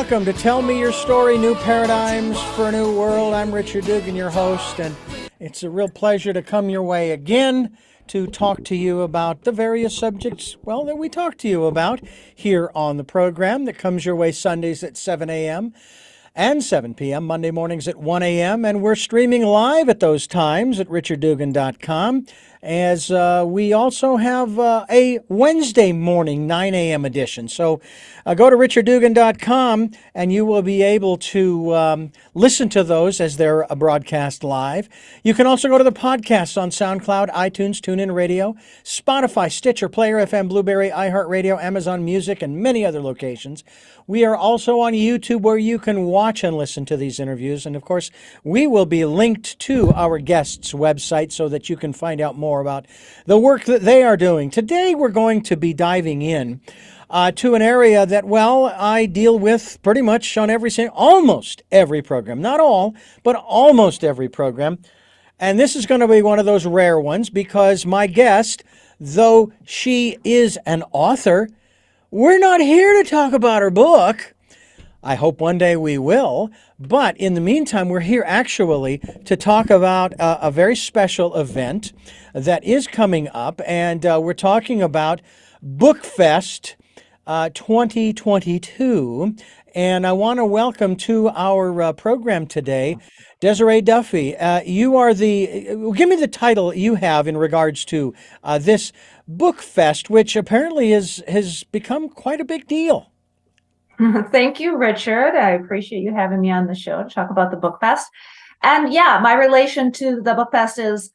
welcome to Tell Me Your Story, New Paradigms for a New World. I'm Richard Dugan, your host, and it's a real pleasure to come your way again to talk to you about the various subjects, well, that we talk to you about here on the program that comes your way Sundays at 7 a.m. and 7 p.m., Monday mornings at 1 a.m., and we're streaming live at those times at richarddugan.com, as we also have a Wednesday morning 9 a.m. edition. So go to richarddugan.com and you will be able to listen to those as they're broadcast live. You can also go to the podcasts on SoundCloud, iTunes, TuneIn Radio, Spotify, Stitcher, Player FM, Blueberry, iHeartRadio, Amazon Music, and many other locations. We are also on YouTube, where you can watch and listen to these interviews. And of course, we will be linked to our guests' website so that you can find out more about the work that they are doing. Today, we're going to be diving in to an area that, well, I deal with pretty much on almost every program. Not all, but almost every program. And this is going to be one of those rare ones because my guest, though she is an author, we're not here to talk about her book. I hope one day we will. But in the meantime, we're here actually to talk about a very special event that is coming up. And we're talking about BookFest 2022. And I want to welcome to our program today, Desiree Duffy. You are give me the title you have in regards to this BookFest, which apparently has become quite a big deal. Thank you, Richard. I appreciate you having me on the show to talk about the BookFest. And yeah, my relation to the BookFest is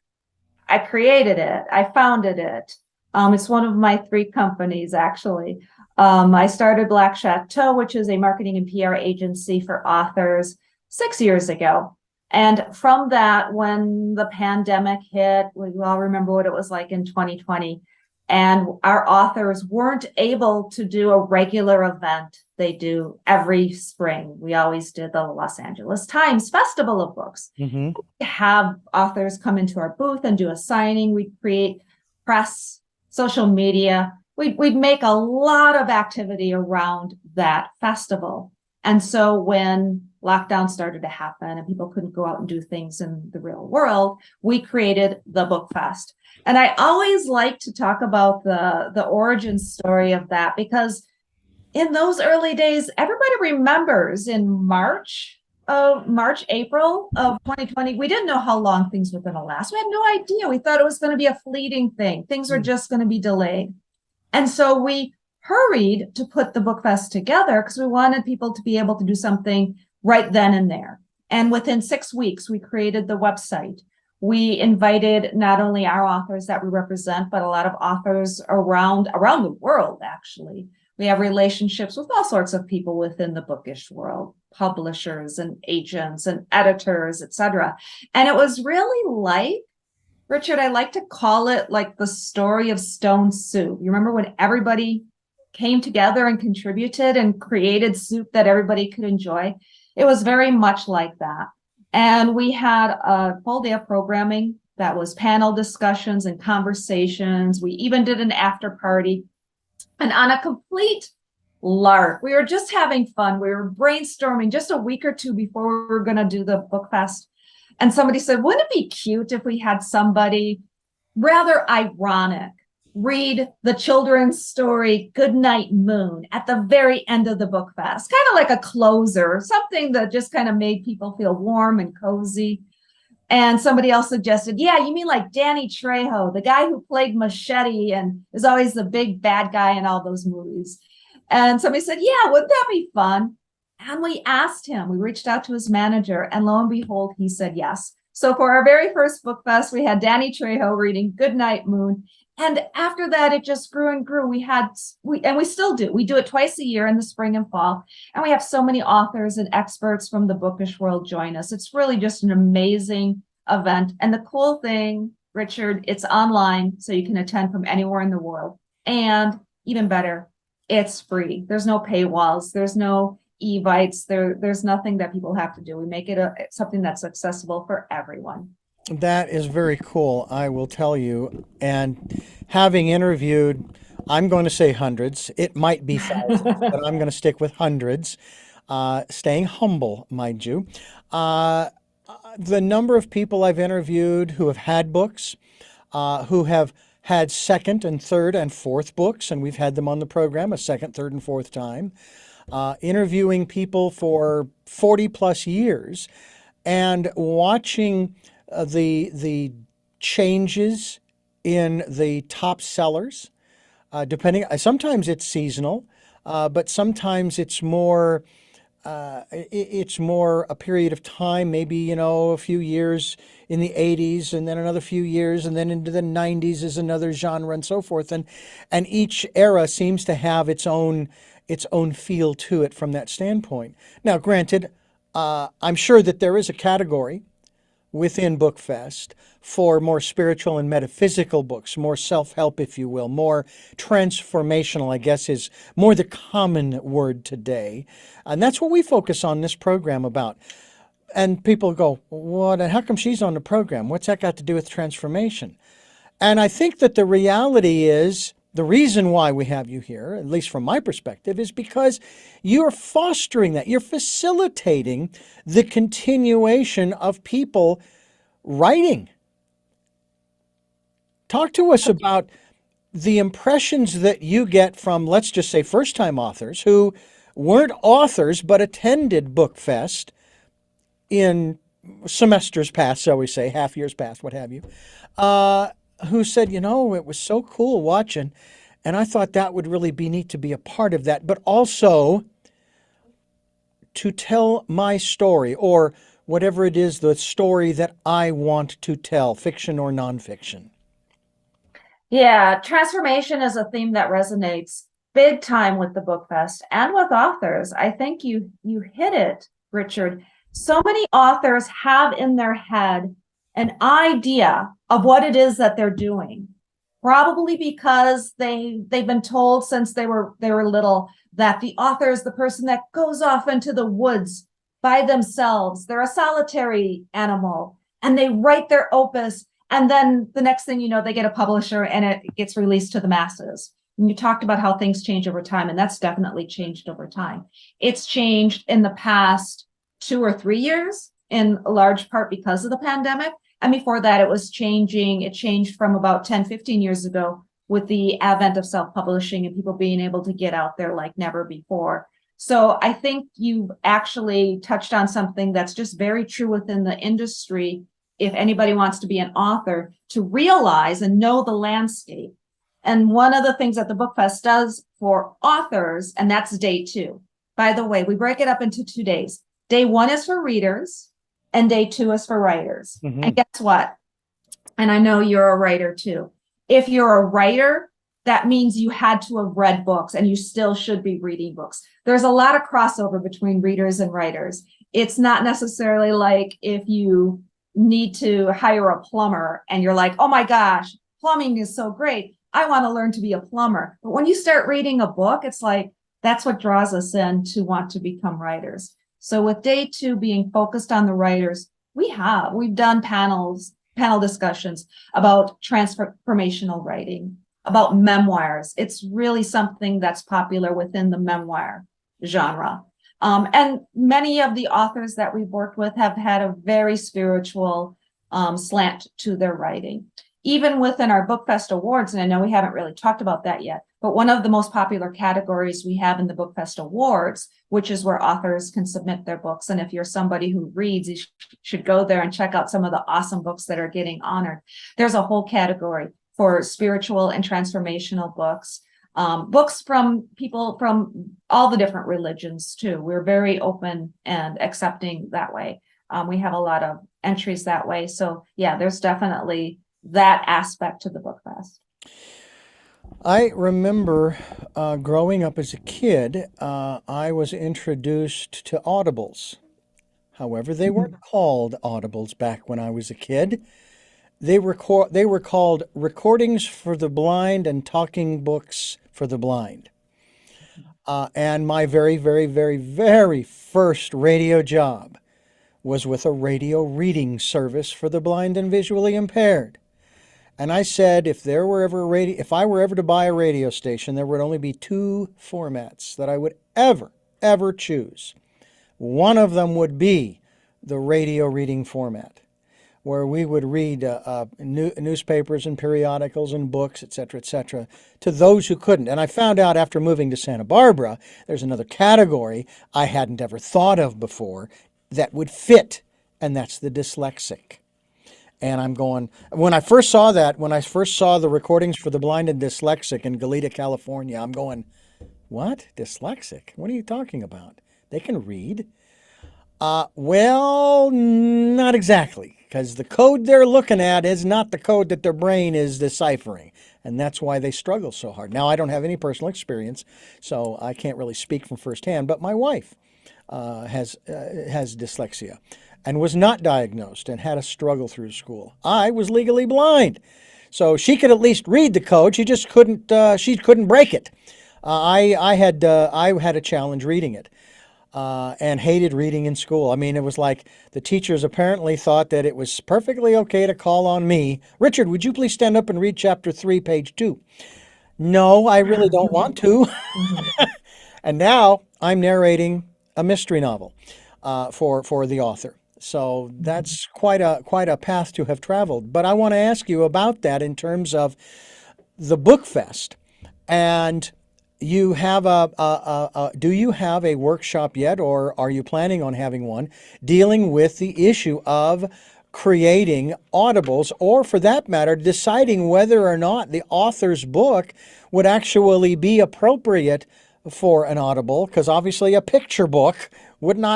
I created it. I founded it. It's one of my 3 companies, actually. I started Black Château, which is a marketing and PR agency for authors, 6 years ago. And from that, when the pandemic hit, we all remember what it was like in 2020. And our authors weren't able to do a regular event they do every spring. We always did the Los Angeles Times Festival of Books. Mm-hmm. Have authors come into our booth and do a signing. We'd create press, social media. We'd make a lot of activity around that festival. And so when lockdown started to happen and people couldn't go out and do things in the real world, we created the BookFest. And I always like to talk about the origin story of that, because in those early days, everybody remembers in March, April of 2020, we didn't know how long things were going to last. We had no idea. We thought it was going to be a fleeting thing. Things were just going to be delayed. And so we hurried to put the BookFest together because we wanted people to be able to do something right then and there. And within 6 weeks, we created the website. We invited not only our authors that we represent, but a lot of authors around the world, actually. We have relationships with all sorts of people within the bookish world, publishers and agents and editors, etc. And it was really like, Richard, I like to call it like the story of Stone Soup. You remember when everybody came together and contributed and created soup that everybody could enjoy? It was very much like that. And we had a full day of programming that was panel discussions and conversations. We even did an after party. And on a complete lark, we were just having fun. We were brainstorming just a week or 2 before we were going to do the BookFest. And somebody said, wouldn't it be cute if we had somebody rather ironic read the children's story Goodnight Moon at the very end of the BookFest, kind of like a closer, something that just kind of made people feel warm and cozy. And somebody else suggested, yeah, you mean like Danny Trejo, the guy who played Machete and is always the big bad guy in all those movies. And somebody said, yeah, wouldn't that be fun? And we asked him, we reached out to his manager, and lo and behold, he said yes. So for our very first BookFest, we had Danny Trejo reading Goodnight Moon. And after that, it just grew and grew. We still do. We do it twice a year in the spring and fall. And we have so many authors and experts from the bookish world join us. It's really just an amazing event. And the cool thing, Richard, it's online, so you can attend from anywhere in the world. And even better, it's free. There's no paywalls. There's no evites. There's nothing that people have to do. We make it something that's accessible for everyone. That is very cool, I will tell you. And having interviewed, I'm going to say hundreds. It might be thousands, but I'm going to stick with hundreds staying humble, mind you. The number of people I've interviewed who have had books, who have had second and third and fourth books, and we've had them on the program a second, third, and fourth time, interviewing people for 40 plus years and watching the changes in the top sellers, depending, sometimes it's seasonal, but sometimes it's more a period of time, maybe, a few years in the 80s and then another few years and then into the 90s is another genre and so forth. And each era seems to have its own feel to it from that standpoint. Now, granted, I'm sure that there is a category within BookFest for more spiritual and metaphysical books, more self-help, if you will, more transformational, I guess is more the common word today. And that's what we focus on this program about. And people go, what, and how come she's on the program? What's that got to do with transformation? And I think that the reality is, the reason why we have you here, at least from my perspective, is because you're fostering that. You're facilitating the continuation of people writing. Talk to us about the impressions that you get from, let's just say, first-time authors who weren't authors but attended BookFest in semesters past, shall we say, half years past, what have you, who said, it was so cool watching, and I thought that would really be neat to be a part of that, but also to tell my story, or whatever it is, the story that I want to tell, fiction or nonfiction. Yeah, transformation is a theme that resonates big time with the BookFest and with authors. I think you hit it, Richard. So many authors have in their head an idea of what it is that they're doing, probably because they've been told since they were little that the author is the person that goes off into the woods by themselves. They're a solitary animal and they write their opus, and then the next thing you know, they get a publisher and it gets released to the masses. And you talked about how things change over time, and that's definitely changed over time. It's changed in the past 2 or 3 years, in large part because of the pandemic. And before that, it was changing. It changed from about 10, 15 years ago with the advent of self-publishing and people being able to get out there like never before. So I think you actually touched on something that's just very true within the industry. If anybody wants to be an author, to realize and know the landscape. And one of the things that the BookFest does for authors, and that's day 2. By the way, we break it up into 2 days. Day 1 is for readers and day 2 is for writers. Mm-hmm. And guess what? And I know you're a writer too. If you're a writer, that means you had to have read books, and you still should be reading books. There's a lot of crossover between readers and writers. It's not necessarily like if you need to hire a plumber and you're like, oh my gosh, plumbing is so great, I want to learn to be a plumber. But when you start reading a book, it's like, that's what draws us in to want to become writers. So with day 2 being focused on the writers, we've done panel discussions about transformational writing, about memoirs. It's really something that's popular within the memoir genre. And many of the authors that we've worked with have had a very spiritual slant to their writing. Even within our BookFest Awards, and I know we haven't really talked about that yet, but one of the most popular categories we have in the BookFest Awards, which is where authors can submit their books. And if you're somebody who reads, you should go there and check out some of the awesome books that are getting honored. There's a whole category for spiritual and transformational books. Books from people from all the different religions too. We're very open and accepting that way. We have a lot of entries that way. So yeah, there's definitely that aspect to the BookFest. I remember growing up as a kid, I was introduced to audibles. However, they weren't called audibles back when I was a kid. They were called recordings for the blind and talking books for the blind. And my very, very, very, very first radio job was with a radio reading service for the blind and visually impaired. And I said, if I were ever to buy a radio station, there would only be 2 formats that I would ever choose. One of them would be the radio reading format, where we would read newspapers and periodicals and books, et cetera, to those who couldn't. And I found out after moving to Santa Barbara, there's another category I hadn't ever thought of before that would fit, and that's the dyslexic. And I'm going, when I first saw the recordings for the blind and dyslexic in Goleta, California, I'm going, what? Dyslexic? What are you talking about? They can read? Well, not exactly, because the code they're looking at is not the code that their brain is deciphering, and that's why they struggle so hard. Now, I don't have any personal experience, so I can't really speak from firsthand, but my wife has dyslexia and was not diagnosed and had a struggle through school. I was legally blind, so she could at least read the code. She just couldn't. She couldn't break it. I had a challenge reading it. And hated reading in school. I mean, it was like the teachers apparently thought that it was perfectly okay to call on me. Richard, would you please stand up and read chapter 3, page 2? No, I really don't want to. And now I'm narrating a mystery novel for the author. So that's quite a path to have traveled. But I want to ask you about that in terms of the BookFest. And you have do you have a workshop yet, or are you planning on having one, dealing with the issue of creating audibles, or for that matter, deciding whether or not the author's book would actually be appropriate for an audible? Because obviously a picture book wouldn't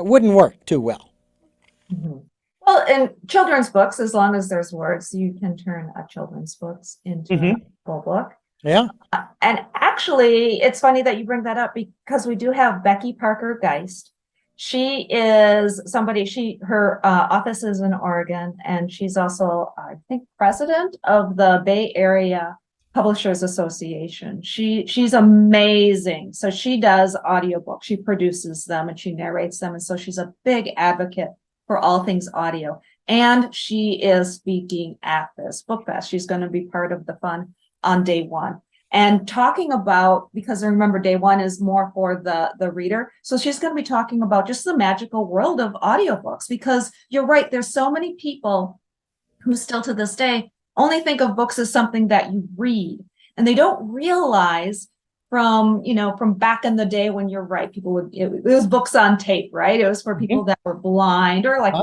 work too well. Mm-hmm. Well, in children's books, as long as there's words, you can turn a children's books into a full book. Yeah. And actually, it's funny that you bring that up, because we do have Becky Parker Geist. She is somebody, her office is in Oregon, and she's also, I think, president of the Bay Area Publishers Association. She's amazing. So she does audiobooks. She produces them and she narrates them. And so she's a big advocate for all things audio. And she is speaking at this BookFest. She's going to be part of the fun on day one, and talking about, because remember, day one is more for the reader. So she's going to be talking about just the magical world of audiobooks, because you're right, there's so many people who still to this day only think of books as something that you read, and they don't realize from back in the day when, you're right, people it was books on tape, right? It was for people that were blind, or like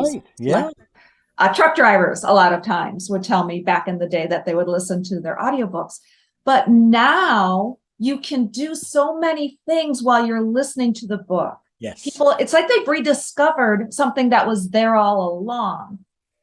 truck drivers a lot of times would tell me back in the day that they would listen to their audiobooks. But now you can do so many things while you're listening to the book. Yes. People, it's like they've rediscovered something that was there all along.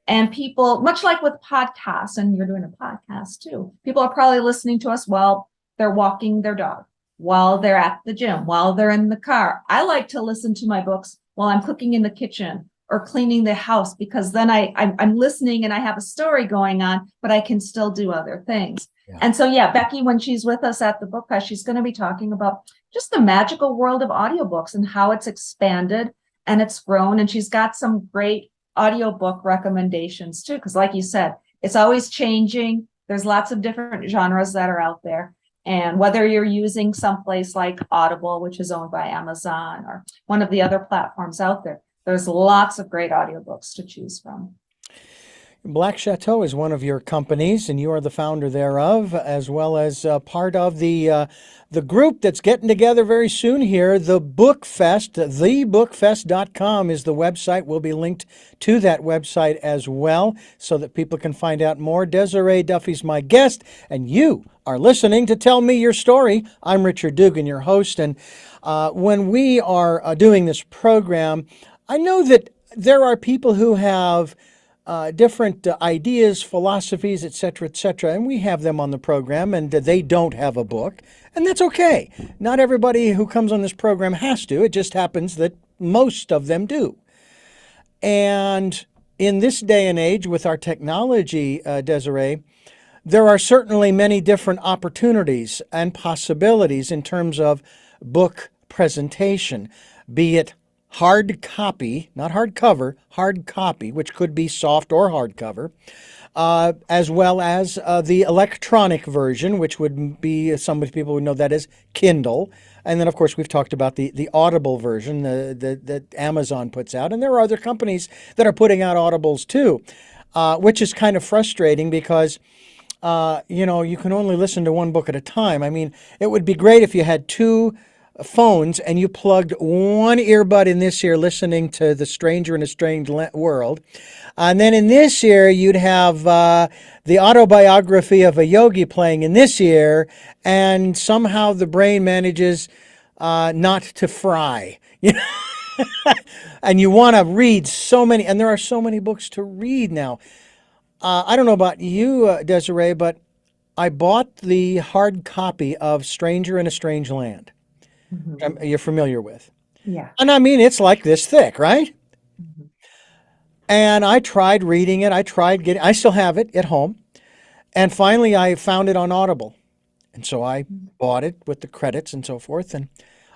And people, much like with podcasts, and you're doing a podcast too, people are probably listening to us while they're walking their dog, while they're at the gym, while they're in the car. I like to listen to my books while I'm cooking in the kitchen or cleaning the house, because then I'm listening and I have a story going on, but I can still do other things. Yeah. And so, Becky, when she's with us at the BookFest, she's going to be talking about just the magical world of audiobooks and how it's expanded and it's grown. And she's got some great audiobook recommendations too, because like you said, it's always changing. There's lots of different genres that are out there. And whether you're using someplace like Audible, which is owned by Amazon, or one of the other platforms out there, there's lots of great audiobooks to choose from. Black Château is one of your companies, and you are the founder thereof, as well as part of the group that's getting together very soon here, the BookFest. TheBookFest.com is the website. We'll be linked to that website as well, so that people can find out more. Desireé Duffy's my guest, and you are listening to Tell Me Your Story. I'm Richard Dugan, your host, and when we are doing this program, I know that there are people who have different ideas, philosophies, etc., and we have them on the program, and they don't have a book, and that's okay. Not everybody who comes on this program has to. It just happens that most of them do. And in this day and age with our technology, Desireé, there are certainly many different opportunities and possibilities in terms of book presentation, be it hard copy, not hardcover, hard copy, which could be soft or hardcover, as well as the electronic version, which would be, some people would know that as Kindle. And then, of course, we've talked about the Audible version that Amazon puts out. And there are other companies that are putting out Audibles too, which is kind of frustrating because, you can only listen to one book at a time. I mean, it would be great if you had two phones and you plugged one earbud in this ear listening to The Stranger in a Strange World. And then in this ear, you'd have the autobiography of a yogi playing in this ear, and somehow the brain manages not to fry. And you want to read so many, and there are so many books to read now. I don't know about you, Desiree, but I bought the hard copy of Stranger in a Strange Land. You're familiar with. Yeah. And I mean, it's like this thick, right? Mhm. And I tried reading it. I still have it at home. And finally, I found it on Audible. And so I bought it with the credits and so forth. And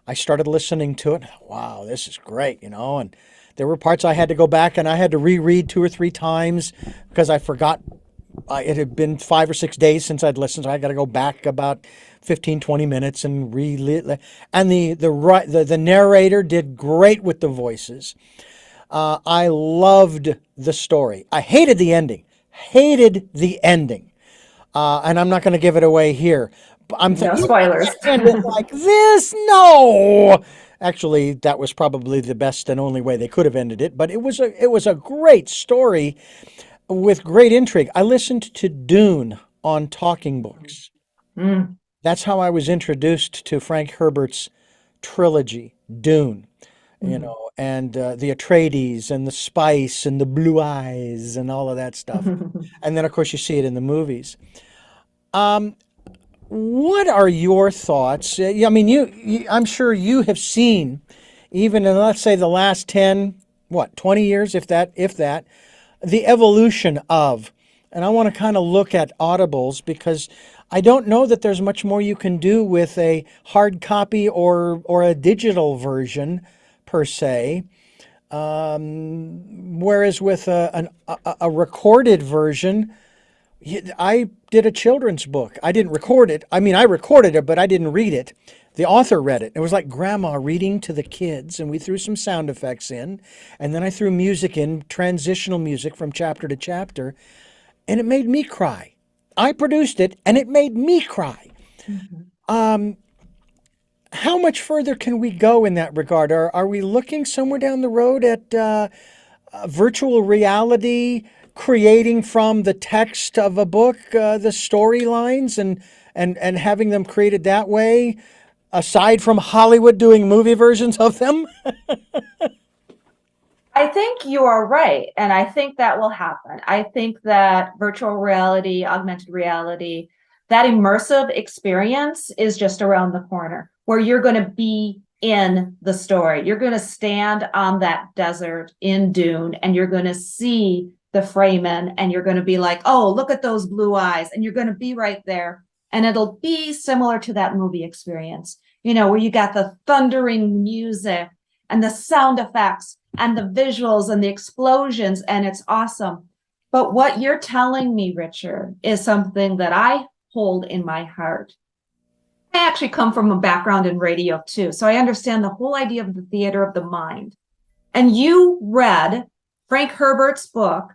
I started listening to it. Wow, this is great, And there were parts I had to go back and I had to reread 2 or 3 times because I forgot. It had been 5 or 6 days since I'd listened, so I got to go back about 15, 20 minutes and read. And the narrator did great with the voices. I loved the story. I hated the ending. And I'm not going to give it away here. But I'm No thinking, spoilers. end it like this? No. Actually, that was probably the best and only way they could have ended it. But it was a great story with great intrigue. I listened to Dune on Talking Books. Mm. That's how I was introduced to Frank Herbert's trilogy, Dune, and the Atreides and the spice and the blue eyes and all of that stuff. And then, of course, you see it in the movies. What are your thoughts? I mean, I'm sure you have seen, even in, let's say, the last 10, 20 years, if that, the evolution of, and I want to kind of look at audibles because I don't know that there's much more you can do with a hard copy or a digital version per se. Whereas with a recorded version, I did a children's book. I didn't record it. I mean, I recorded it, but I didn't read it. The author read it. It was like grandma reading to the kids, and we threw some sound effects in, and then I threw music in, transitional music from chapter to chapter, and it made me cry. I produced it, and it made me cry. How much further can we go in that regard? Are we looking somewhere down the road at virtual reality, creating from the text of a book the storylines and having them created that way, aside from Hollywood doing movie versions of them? I think you are right. And I think that will happen. I think that virtual reality, augmented reality, that immersive experience is just around the corner where you're going to be in the story. You're going to stand on that desert in Dune and you're going to see the Fremen and you're going to be like, oh, look at those blue eyes. And you're going to be right there. And it'll be similar to that movie experience, where you got the thundering music and the sound effects and the visuals and the explosions, and it's awesome. But what you're telling me, Richard, is something that I hold in my heart. I actually come from a background in radio too, so I understand the whole idea of the theater of the mind. And you read Frank Herbert's book,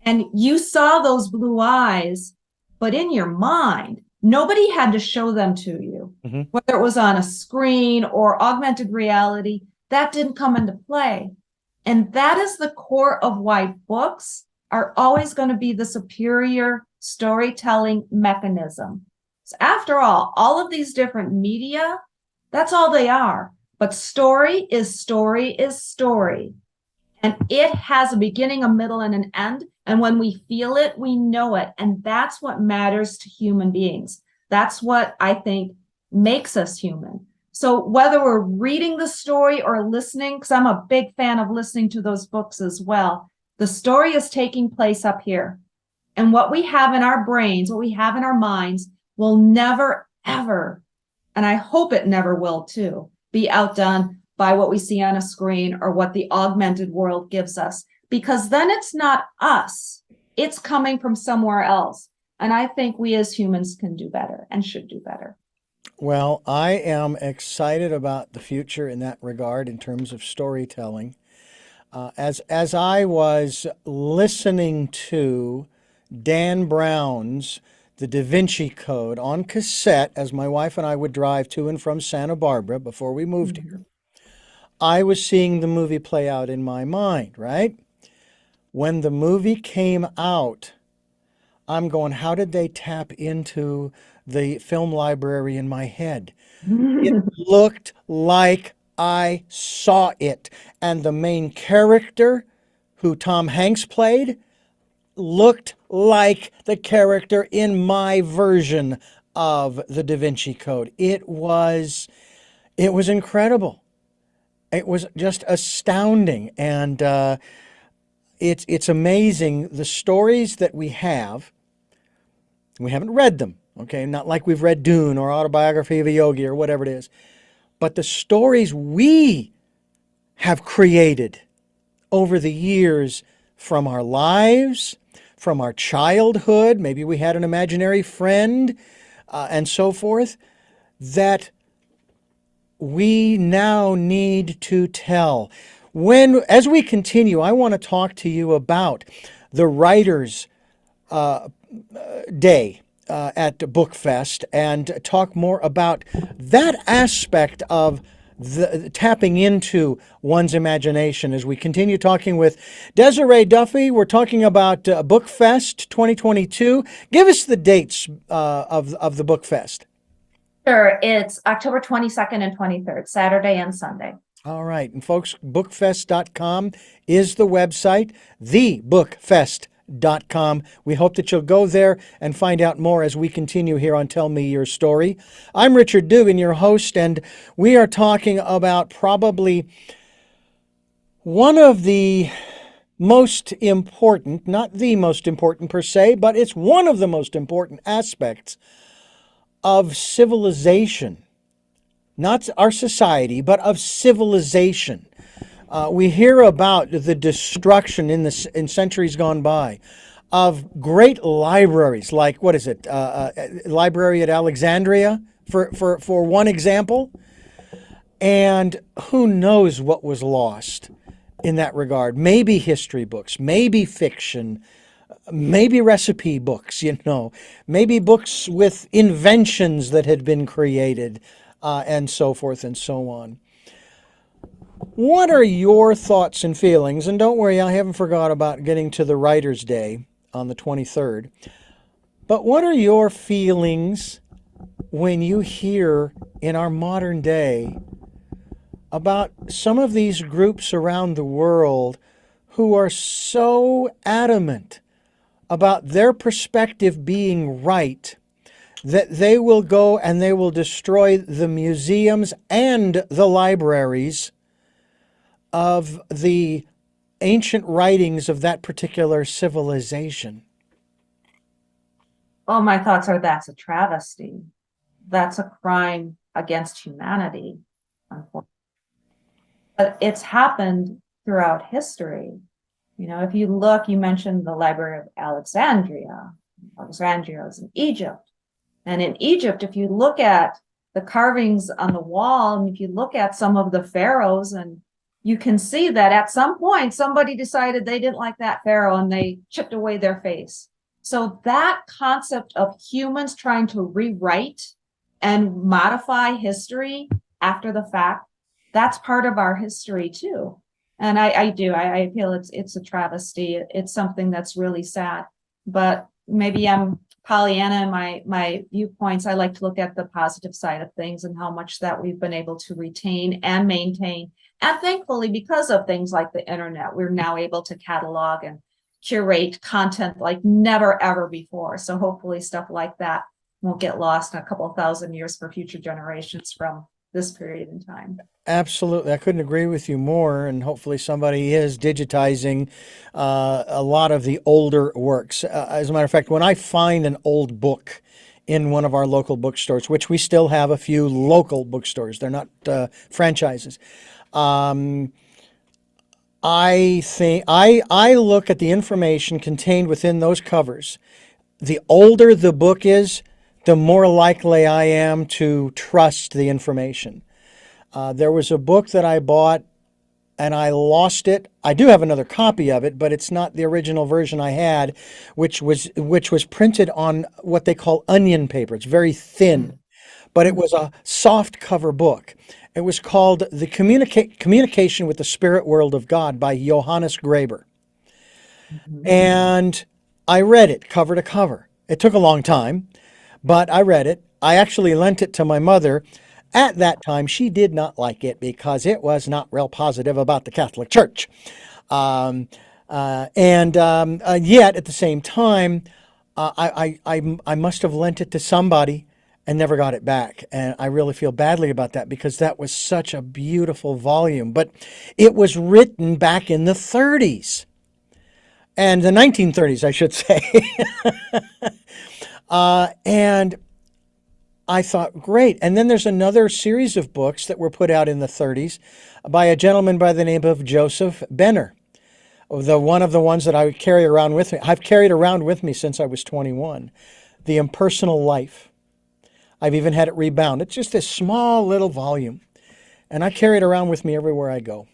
and you saw those blue eyes, but in your mind, nobody had to show them to you, whether it was on a screen or augmented reality. That didn't come into play. And that is the core of why books are always going to be the superior storytelling mechanism. So after all of these different media, that's all they are. But story is story is story. And it has a beginning, a middle, and an end. And when we feel it, we know it. And that's what matters to human beings. That's what I think makes us human. So whether we're reading the story or listening, because I'm a big fan of listening to those books as well, the story is taking place up here. And what we have in our brains, what we have in our minds will never, ever, and I hope it never will too, be outdone by what we see on a screen or what the augmented world gives us. Because then it's not us, It's coming from somewhere else. And I think we as humans can do better and should do better. Well, I am excited about the future in that regard in terms of storytelling. As I was listening to Dan Brown's The Da Vinci Code on cassette, as my wife and I would drive to and from Santa Barbara before we moved here, I was seeing the movie play out in my mind, right? When the movie came out, I'm going, how did they tap into the film library in my head? It looked like I saw it. And the main character, who Tom Hanks played, looked like the character in my version of the Da Vinci Code. It was incredible. It was just astounding. And it's amazing the stories that we have. We haven't read them, okay? Not like we've read Dune or Autobiography of a Yogi or whatever it is. But the stories we have created over the years from our lives, from our childhood, maybe we had an imaginary friend, and so forth, that we now need to tell. As we continue, I want to talk to you about the Writers' Day at BookFest and talk more about that aspect of the tapping into one's imagination. As we continue talking with Desireé Duffy, we're talking about BookFest 2022. Give us the dates of the BookFest. Sure. It's October 22nd and 23rd, Saturday and Sunday. All right. And folks, bookfest.com is the website, thebookfest.com. We hope that you'll go there and find out more as we continue here on Tell Me Your Story. I'm Richard Dugan, your host, and we are talking about probably one of the most important, not the most important per se, but it's one of the most important aspects of civilization. Not our society, but of civilization. We hear about the destruction in centuries gone by of great libraries, like what is it? Library at Alexandria, for one example. And who knows what was lost in that regard? Maybe history books, maybe fiction, maybe recipe books, maybe books with inventions that had been created, and so forth and so on. What are your thoughts and feelings? And don't worry, I haven't forgot about getting to the Writers' Day on the 23rd. But what are your feelings when you hear in our modern day about some of these groups around the world who are so adamant about their perspective being right that they will go and they will destroy the museums and the libraries of the ancient writings of that particular civilization? Oh, my thoughts are that's a travesty. That's a crime against humanity, unfortunately. But it's happened throughout history. If you look, you mentioned the Library of Alexandria. Alexandria is in Egypt. And in Egypt, if you look at the carvings on the wall, and if you look at some of the pharaohs, and you can see that at some point, somebody decided they didn't like that pharaoh and they chipped away their face. So that concept of humans trying to rewrite and modify history after the fact, that's part of our history too. And I feel it's a travesty. It's something that's really sad, but maybe I'm Pollyanna in my viewpoints. I like to look at the positive side of things and how much that we've been able to retain and maintain. And thankfully, because of things like the internet, we're now able to catalog and curate content like never, ever before. So hopefully stuff like that won't get lost in a couple of thousand years for future generations from this period in time. Absolutely. I couldn't agree with you more. And hopefully somebody is digitizing a lot of the older works. As a matter of fact, when I find an old book in one of our local bookstores, which we still have a few local bookstores, they're not franchises, I think I look at the information contained within those covers. The older the book is, the more likely I am to trust the information. There was a book that I bought and I lost it. I do have another copy of it, but it's not the original version I had, which was printed on what they call onion paper. It's very thin, but it was a soft cover book. It was called The Communication with the Spirit World of God by Johannes Graeber. And I read it cover to cover. It took a long time, but I read it. I actually lent it to my mother. At that time, she did not like it because it was not real positive about the Catholic Church. Yet, at the same time, I must have lent it to somebody and never got it back. And I really feel badly about that because that was such a beautiful volume. But it was written back in the 30s. And the 1930s, I should say. And I thought, great. And then there's another series of books that were put out in the 30s by a gentleman by the name of Joseph Benner. One of the ones that I would carry around with me. I've carried around with me since I was 21. The Impersonal Life. I've even had it rebound. It's just this small little volume. And I carry it around with me everywhere I go.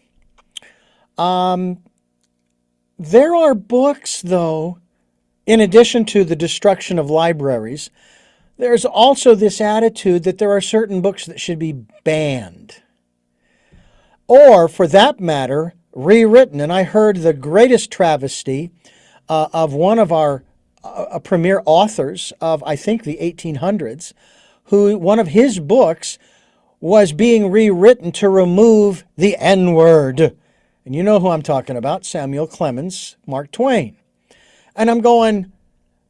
There are books, though, in addition to the destruction of libraries, there's also this attitude that there are certain books that should be banned. Or, for that matter, rewritten. And I heard the greatest travesty of one of our premier authors of, I think, the 1800s, who one of his books was being rewritten to remove the N-word. And you know who I'm talking about, Samuel Clemens, Mark Twain. And I'm going,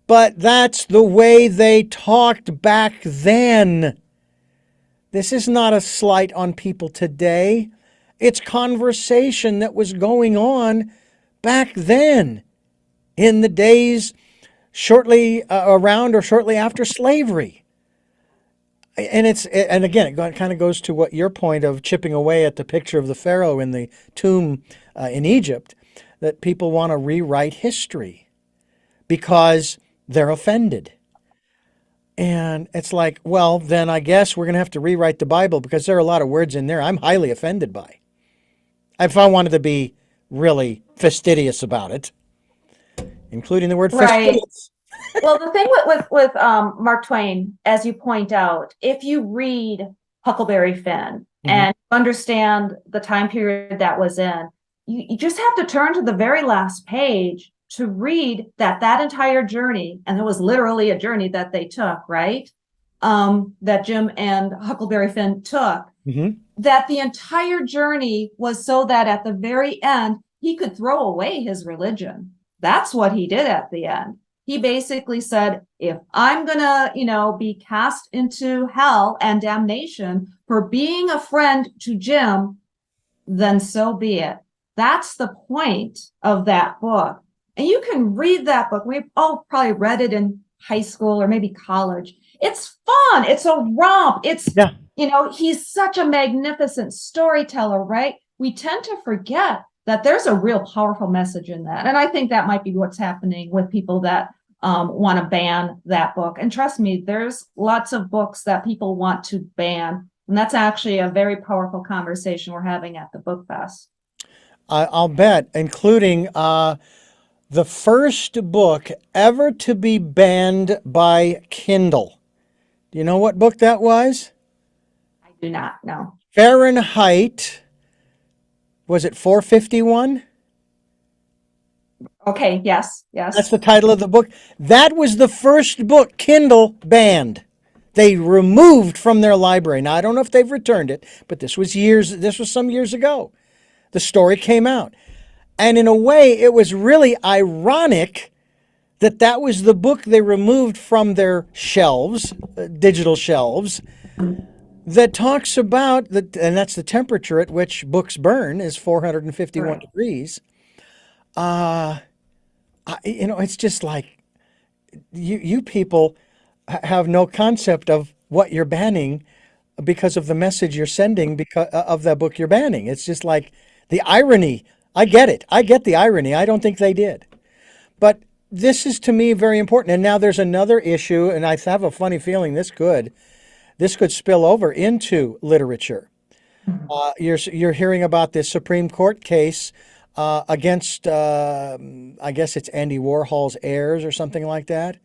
but that's the way they talked back then. This is not a slight on people today. It's conversation that was going on back then in the days shortly around or shortly after slavery. And again, it kind of goes to what your point of chipping away at the picture of the Pharaoh in the tomb in Egypt, that people want to rewrite history because they're offended. And it's like, well, then I guess we're going to have to rewrite the Bible because there are a lot of words in there I'm highly offended by. If I wanted to be really fastidious about it, including the word fastidious. Well, the thing with Mark Twain, as you point out, if you read Huckleberry Finn and understand the time period that was in, you just have to turn to the very last page to read that entire journey, and it was literally a journey that they took, right? That Jim and Huckleberry Finn took, that the entire journey was so that at the very end, he could throw away his religion. That's what he did at the end. He basically said, if I'm going to, be cast into hell and damnation for being a friend to Jim, then so be it. That's the point of that book. And you can read that book. We've all probably read it in high school or maybe college. It's fun. It's a romp. He's such a magnificent storyteller, right? We tend to forget that there's a real powerful message in that. And I think that might be what's happening with people that want to ban that book. And trust me, there's lots of books that people want to ban. And that's actually a very powerful conversation we're having at the BookFest. I'll bet, including the first book ever to be banned by Kindle. Do you know what book that was? I do not know. Fahrenheit. Was it 451? Okay, yes. That's the title of the book. That was the first book Kindle banned. They removed from their library. Now, I don't know if they've returned it, but this was some years ago. The story came out. And in a way, it was really ironic that was the book they removed from their shelves, digital shelves, that talks about, and that's the temperature at which books burn is 451 degrees. It's just like you people have no concept of what you're banning because of the message you're sending because of that book you're banning. It's just like the irony I get it. I get the irony. I don't think they did. But this is to me very important. And now there's another issue, and I have a funny feeling this could spill over into literature. You're hearing about this Supreme Court case against, I guess it's Andy Warhol's heirs or something like that,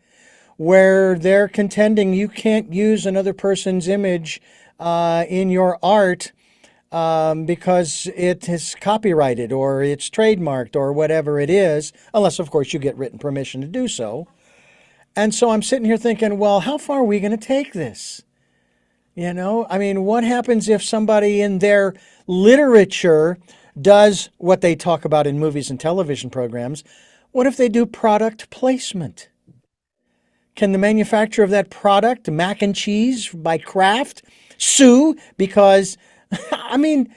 where they're contending you can't use another person's image in your art because it is copyrighted or it's trademarked or whatever it is, unless, of course, you get written permission to do so. And so I'm sitting here thinking, well, how far are we going to take this? You know, I mean, what happens if somebody in their literature does what they talk about in movies and television programs? What if they do product placement? Can the manufacturer of that product, mac and cheese by Kraft, sue because, I mean,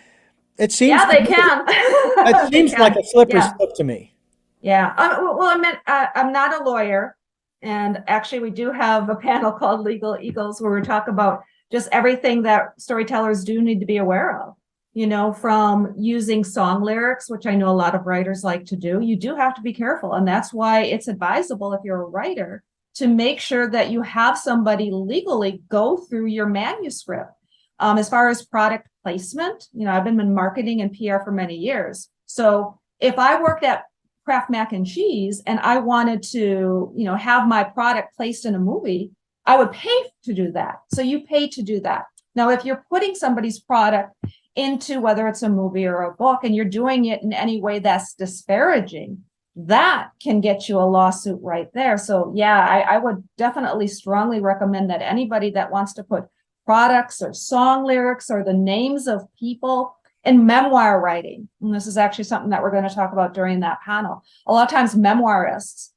it seems Yeah, they can. it seems like a slippery slope to me. Yeah. Well, I meant I'm not a lawyer, and actually, we do have a panel called Legal Eagles where we talk about just everything that storytellers do need to be aware of. You know, from using song lyrics, which I know a lot of writers like to do. You do have to be careful, and that's why it's advisable if you're a writer to make sure that you have somebody legally go through your manuscript. As far as product placement, you know, I've been in marketing and PR for many years. So if I worked at Kraft Mac and Cheese and I wanted to, you know, have my product placed in a movie, I would pay to do that. So you pay to do that. Now, if you're putting somebody's product into whether it's a movie or a book and you're doing it in any way that's disparaging, that can get you a lawsuit right there. So yeah, I would definitely strongly recommend that anybody that wants to put products or song lyrics or the names of people in memoir writing, and this is actually something that we're going to talk about during that panel. A lot of times memoirists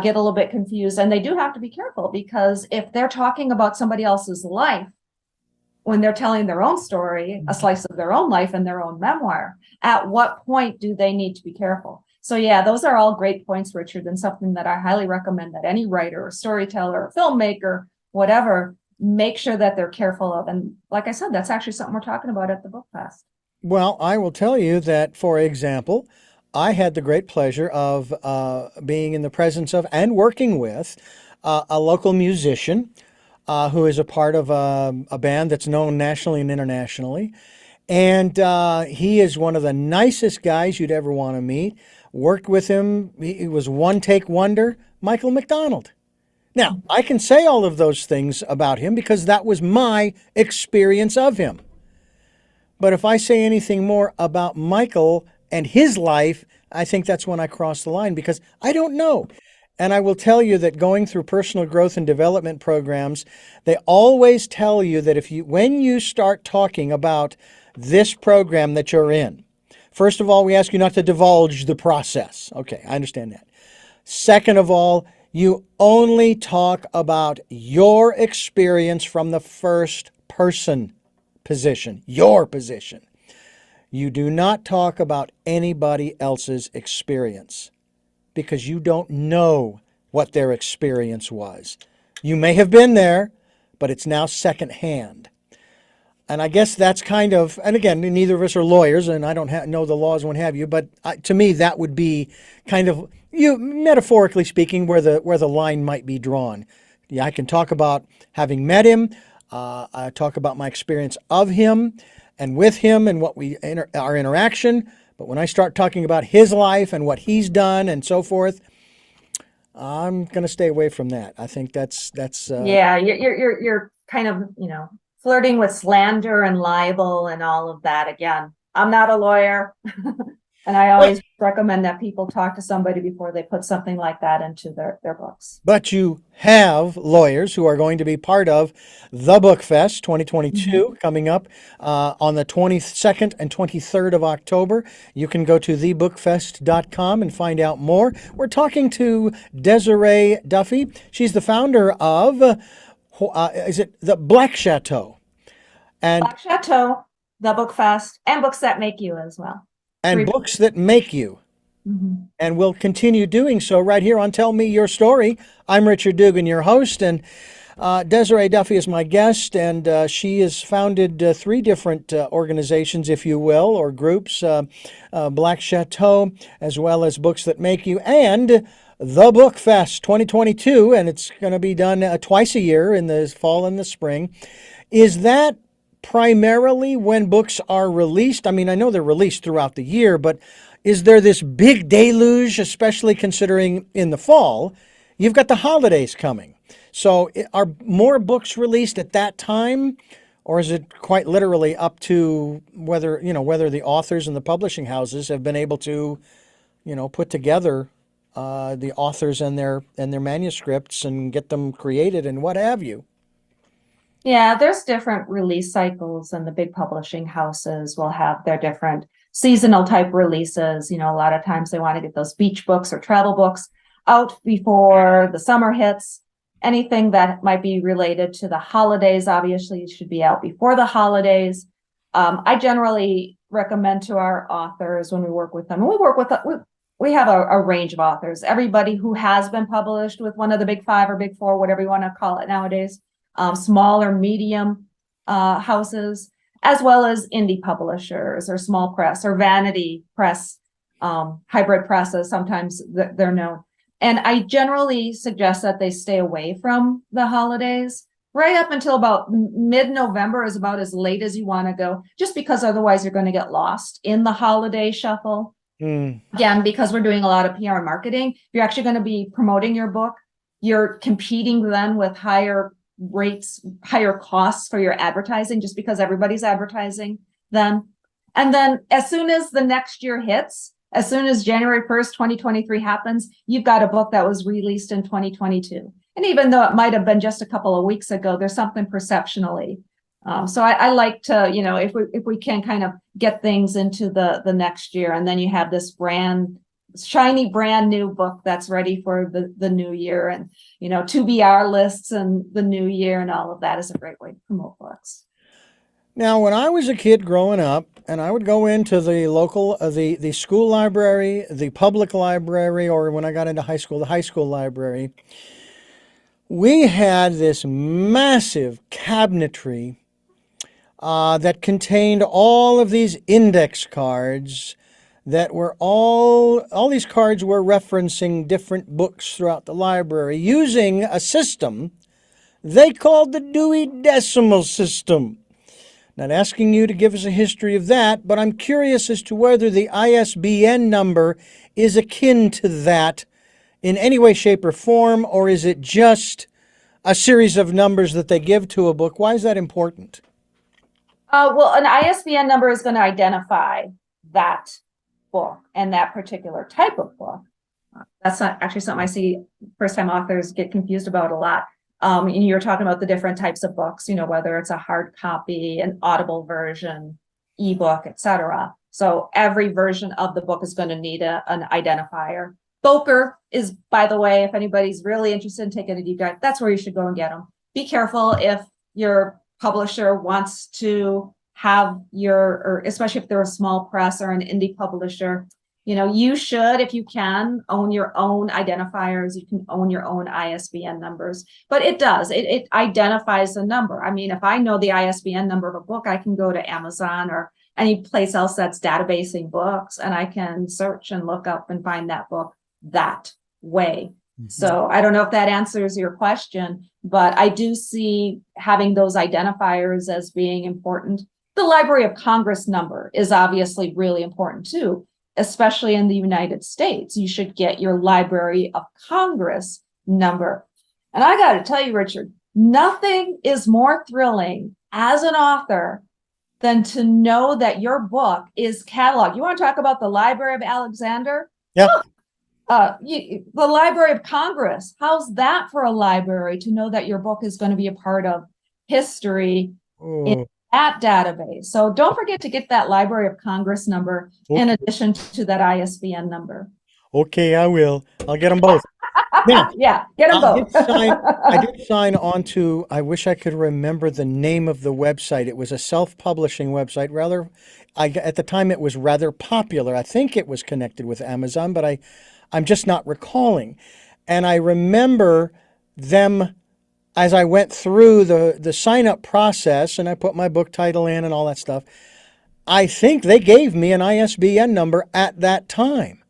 get a little bit confused, and they do have to be careful because if they're talking about somebody else's life, when they're telling their own story, a slice of their own life in their own memoir, at what point do they need to be careful? So yeah, those are all great points, Richard, and something that I highly recommend that any writer or storyteller or filmmaker, whatever, make sure that they're careful of. And like I said, that's actually something we're talking about at the BookFest. Well, I will tell you that, for example, I had the great pleasure of being in the presence of and working with a local musician who is a part of a band that's known nationally and internationally. And he is one of the nicest guys you'd ever want to meet. Worked with him. He was one take wonder, Michael McDonald. Now, I can say all of those things about him because that was my experience of him. But if I say anything more about Michael and his life, I think that's when I cross the line because I don't know. And I will tell you that going through personal growth and development programs, they always tell you that when you start talking about this program that you're in, first of all, we ask you not to divulge the process. Okay, I understand that. Second of all, you only talk about your experience from the first person position, your position. You do not talk about anybody else's experience because you don't know what their experience was. You may have been there, but it's now secondhand. And I guess that's kind of, and again, neither of us are lawyers, and I don't know the laws and what have you, but to me, that would be kind of, metaphorically speaking, where the line might be drawn. Yeah, I can talk about having met him. I talk about my experience of him and with him and what our interaction. But when I start talking about his life and what he's done and so forth, I'm going to stay away from that. I think that's. Yeah, you're kind of, flirting with slander and libel and all of that. Again, I'm not a lawyer. And I always recommend that people talk to somebody before they put something like that into their books. But you have lawyers who are going to be part of the BookFest 2022 coming up on the 22nd and 23rd of October. You can go to thebookfest.com and find out more. We're talking to Desireé Duffy. She's the founder of, is it the Black Château? And Black Château, the BookFest, and Books That Make You as well. And books that make you. And we'll continue doing so right here on Tell Me Your Story. I'm Richard Dugan, your host, and Desireé Duffy is my guest, and she has founded three different organizations, if you will, or groups, Black Château, as well as Books That Make You, and the BookFest 2022, and it's going to be done twice a year in the fall and the spring. Is that primarily when books are released? I mean, I know they're released throughout the year, but is there this big deluge, especially considering in the fall, you've got the holidays coming? So are more books released at that time, or is it quite literally up to whether the authors and the publishing houses have been able to, put together the authors and their manuscripts and get them created and what have you? Yeah, there's different release cycles, and the big publishing houses will have their different seasonal type releases. A lot of times they want to get those beach books or travel books out before the summer hits. Anything that might be related to the holidays, obviously, should be out before the holidays. I generally recommend to our authors when we work with them, we have a range of authors, everybody who has been published with one of the big five or big four, whatever you want to call it nowadays, small or medium houses, as well as indie publishers or small press or vanity press, hybrid presses, sometimes they're known. And I generally suggest that they stay away from the holidays. Right up until about mid-November is about as late as you want to go, just because otherwise you're going to get lost in the holiday shuffle. Again, because we're doing a lot of PR and marketing, you're actually going to be promoting your book. You're competing then with higher rates, higher costs for your advertising, just because everybody's advertising then. And then as soon as the next year hits, as soon as January 1st, 2023 happens, you've got a book that was released in 2022. And even though it might have been just a couple of weeks ago, there's something perceptionally. So I like to, if we can kind of get things into the next year, and then you have this shiny brand new book that's ready for the new year, and, to be our lists and the new year and all of that is a great way to promote books. Now, when I was a kid growing up, and I would go into the local, the school library, the public library, or when I got into high school, the high school library, we had this massive cabinetry that contained all of these index cards that were all these cards were referencing different books throughout the library using a system they called the Dewey Decimal System. Not asking you to give us a history of that, but I'm curious as to whether the ISBN number is akin to that in any way, shape, or form, or is it just a series of numbers that they give to a book? Why is that important? Well, an ISBN number is going to identify that book and that particular type of book. That's not actually something I see first-time authors get confused about a lot. You're talking about the different types of books, whether it's a hard copy, an audible version, ebook, etc. So every version of the book is going to need an identifier. Bowker is, by the way, if anybody's really interested in taking a deep dive, that's where you should go and get them. Be careful if your publisher wants to have or especially if they're a small press or an indie publisher, you should, if you can, own your own identifiers. You can own your own ISBN numbers, but it identifies the number. I mean, if I know the ISBN number of a book, I can go to Amazon or any place else that's databasing books, and I can search and look up and find that book that way. Mm-hmm. So I don't know if that answers your question, but I do see having those identifiers as being important. The Library of Congress number is obviously really important too, especially in the United States. You should get your Library of Congress number. And I got to tell you, Richard, nothing is more thrilling as an author than to know that your book is cataloged. You want to talk about the Library of Alexander? Yeah. The Library of Congress. How's that for a library to know that your book is going to be a part of history in that database? So don't forget to get that Library of Congress number in addition to that ISBN number. Okay, I will. I'll get them both. Now, yeah, get them both. I did sign on to, I wish I could remember the name of the website. It was a self-publishing website. At the time it was rather popular. I think it was connected with Amazon, but I'm just not recalling. And I remember them as I went through the sign-up process and I put my book title in and all that stuff, I think they gave me an ISBN number at that time.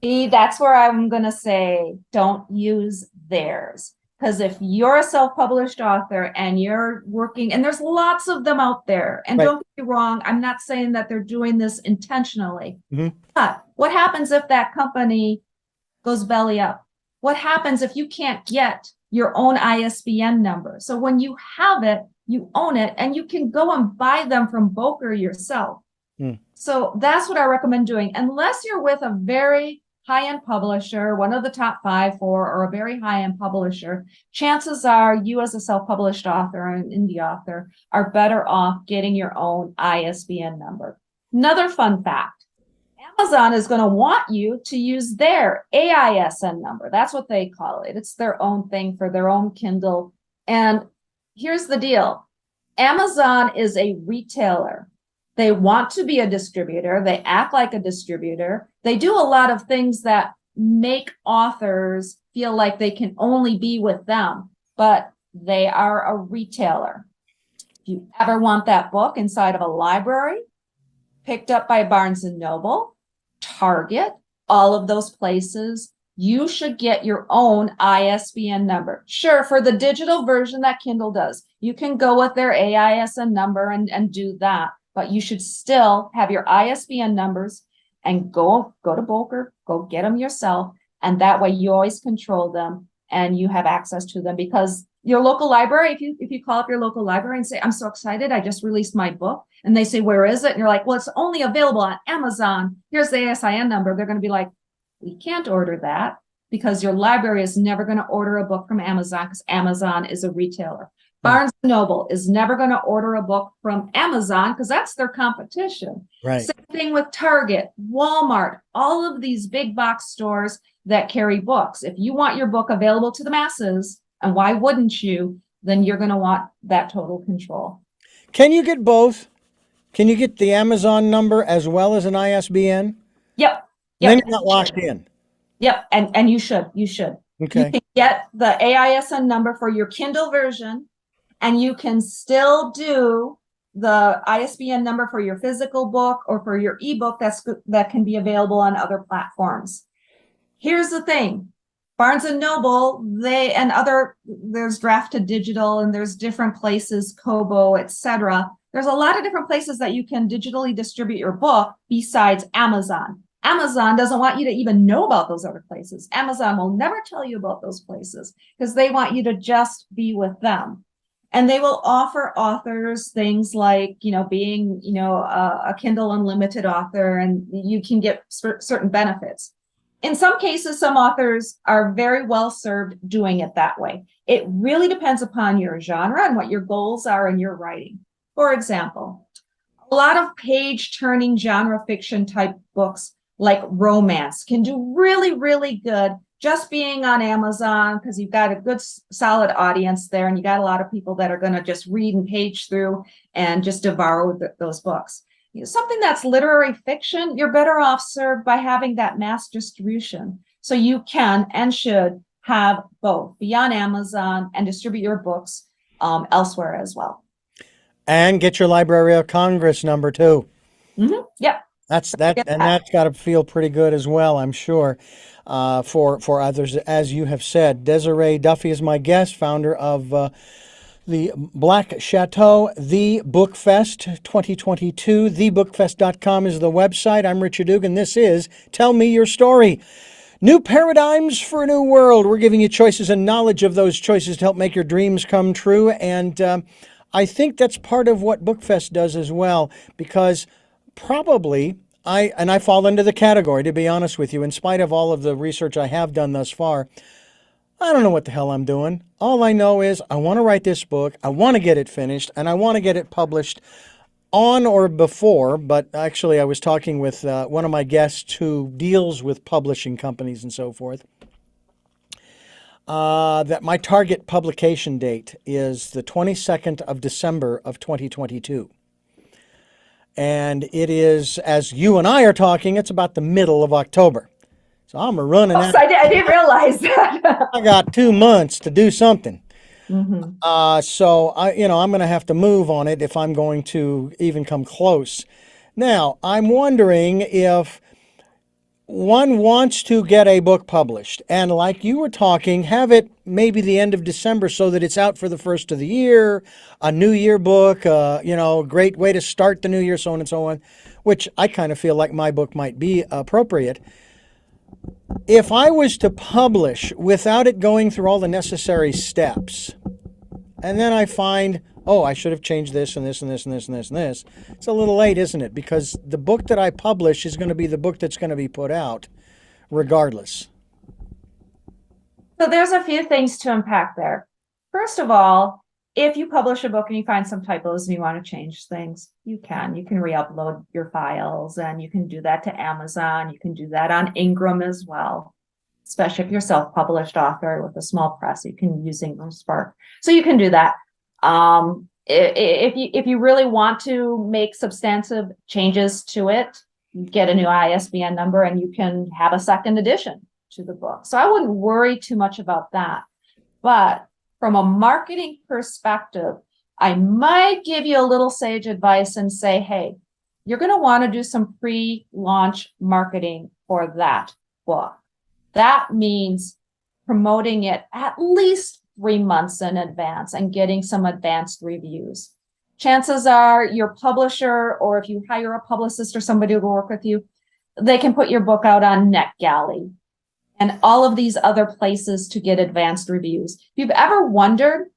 That's where I'm going to say don't use theirs. Because if you're a self-published author and you're working, and there's lots of them out there, and Right. don't get me wrong, I'm not saying that they're doing this intentionally. Mm-hmm. But what happens if that company goes belly up? What happens if you can't get your own ISBN number? So when you have it, you own it, and you can go and buy them from Boker yourself. So that's what I recommend doing. Unless you're with a very high-end publisher, one of the top 5, 4, or a very high-end publisher, chances are you as a self-published author and indie author are better off getting your own ISBN number. Another fun fact, Amazon is going to want you to use their AISN number. That's what they call it. It's their own thing for their own Kindle. And here's the deal. Amazon is a retailer. They want to be a distributor. They act like a distributor. They do a lot of things that make authors feel like they can only be with them, but they are a retailer. If you ever want that book inside of a library, picked up by Barnes & Noble, Target, all of those places, you should get your own ISBN number. Sure, for the digital version that Kindle does, you can go with their AISN number and do that. But you should still have your ISBN numbers and go to Boker, go get them yourself. And that way you always control them and you have access to them, because your local library, if you call up your local library and say, I'm so excited, I just released my book. And they say, where is it? And you're like, well, it's only available on Amazon. Here's the ASIN number. They're going to be like, we can't order that, because your library is never going to order a book from Amazon, because Amazon is a retailer. Barnes & Noble is never going to order a book from Amazon because that's their competition. Right. Same thing with Target, Walmart, all of these big box stores that carry books. If you want your book available to the masses, and why wouldn't you, then you're going to want that total control. Can you get both? Can you get the Amazon number as well as an ISBN? Yep. Then you're not locked in. Yep. And you should. Okay. You can get the AISN number for your Kindle version, and you can still do the ISBN number for your physical book or for your ebook that can be available on other platforms. Here's the thing. Barnes & Noble, there's Draft to Digital, and there's different places, Kobo, etc. There's a lot of different places that you can digitally distribute your book besides Amazon. Amazon doesn't want you to even know about those other places. Amazon will never tell you about those places because they want you to just be with them. And they will offer authors things like, being, a Kindle Unlimited author, and you can get certain benefits. In some cases, some authors are very well served doing it that way. It really depends upon your genre and what your goals are in your writing. For example, a lot of page-turning genre fiction type books like romance can do really, really good just being on Amazon, because you've got a good solid audience there, and you got a lot of people that are going to just read and page through and just devour those books. Something that's literary fiction, you're better off served by having that mass distribution. So you can and should have both, be on Amazon and distribute your books elsewhere as well. And get your Library of Congress number too. Mm-hmm. Yep. That's got to feel pretty good as well, I'm sure, for others. As you have said, Desireé Duffy is my guest, founder of the Black Château, the BookFest 2022. TheBookFest.com is the website. I'm Richard Dugan. This is Tell Me Your Story. New paradigms for a new world. We're giving you choices and knowledge of those choices to help make your dreams come true. And I think that's part of what BookFest does as well, because probably I fall into the category, to be honest with you, in spite of all of the research I have done thus far. I don't know what the hell I'm doing. All I know is I want to write this book, I want to get it finished, and I want to get it published on or before, but actually I was talking with one of my guests who deals with publishing companies and so forth, that my target publication date is the 22nd of December of 2022. And it is, as you and I are talking, it's about the middle of October. So I'm running out. I didn't realize that. I got 2 months to do something. Mhm. So I'm going to have to move on it if I'm going to even come close. Now, I'm wondering if one wants to get a book published and, like you were talking, have it maybe the end of December so that it's out for the first of the year, a new year book, great way to start the new year, so on and so on, which I kind of feel like my book might be appropriate. If I was to publish without it going through all the necessary steps, and then I find, oh, I should have changed this and this and this and this and this and this, it's a little late, isn't it? Because the book that I publish is going to be the book that's going to be put out regardless. So there's a few things to unpack there. First of all, if you publish a book and you find some typos and you want to change things, you can. You can re-upload your files, and you can do that to Amazon. You can do that on Ingram as well, especially if you're a self-published author with a small press. You can use Ingram Spark. So you can do that. If you really want to make substantive changes to it, you get a new ISBN number and you can have a second edition to the book. So I wouldn't worry too much about that. But from a marketing perspective, I might give you a little sage advice and say, hey, you're going to want to do some pre-launch marketing for that book. That means promoting it at least 3 months in advance and getting some advanced reviews. Chances are your publisher, or if you hire a publicist or somebody to work with you, they can put your book out on NetGalley and all of these other places to get advanced reviews. If you've ever wondered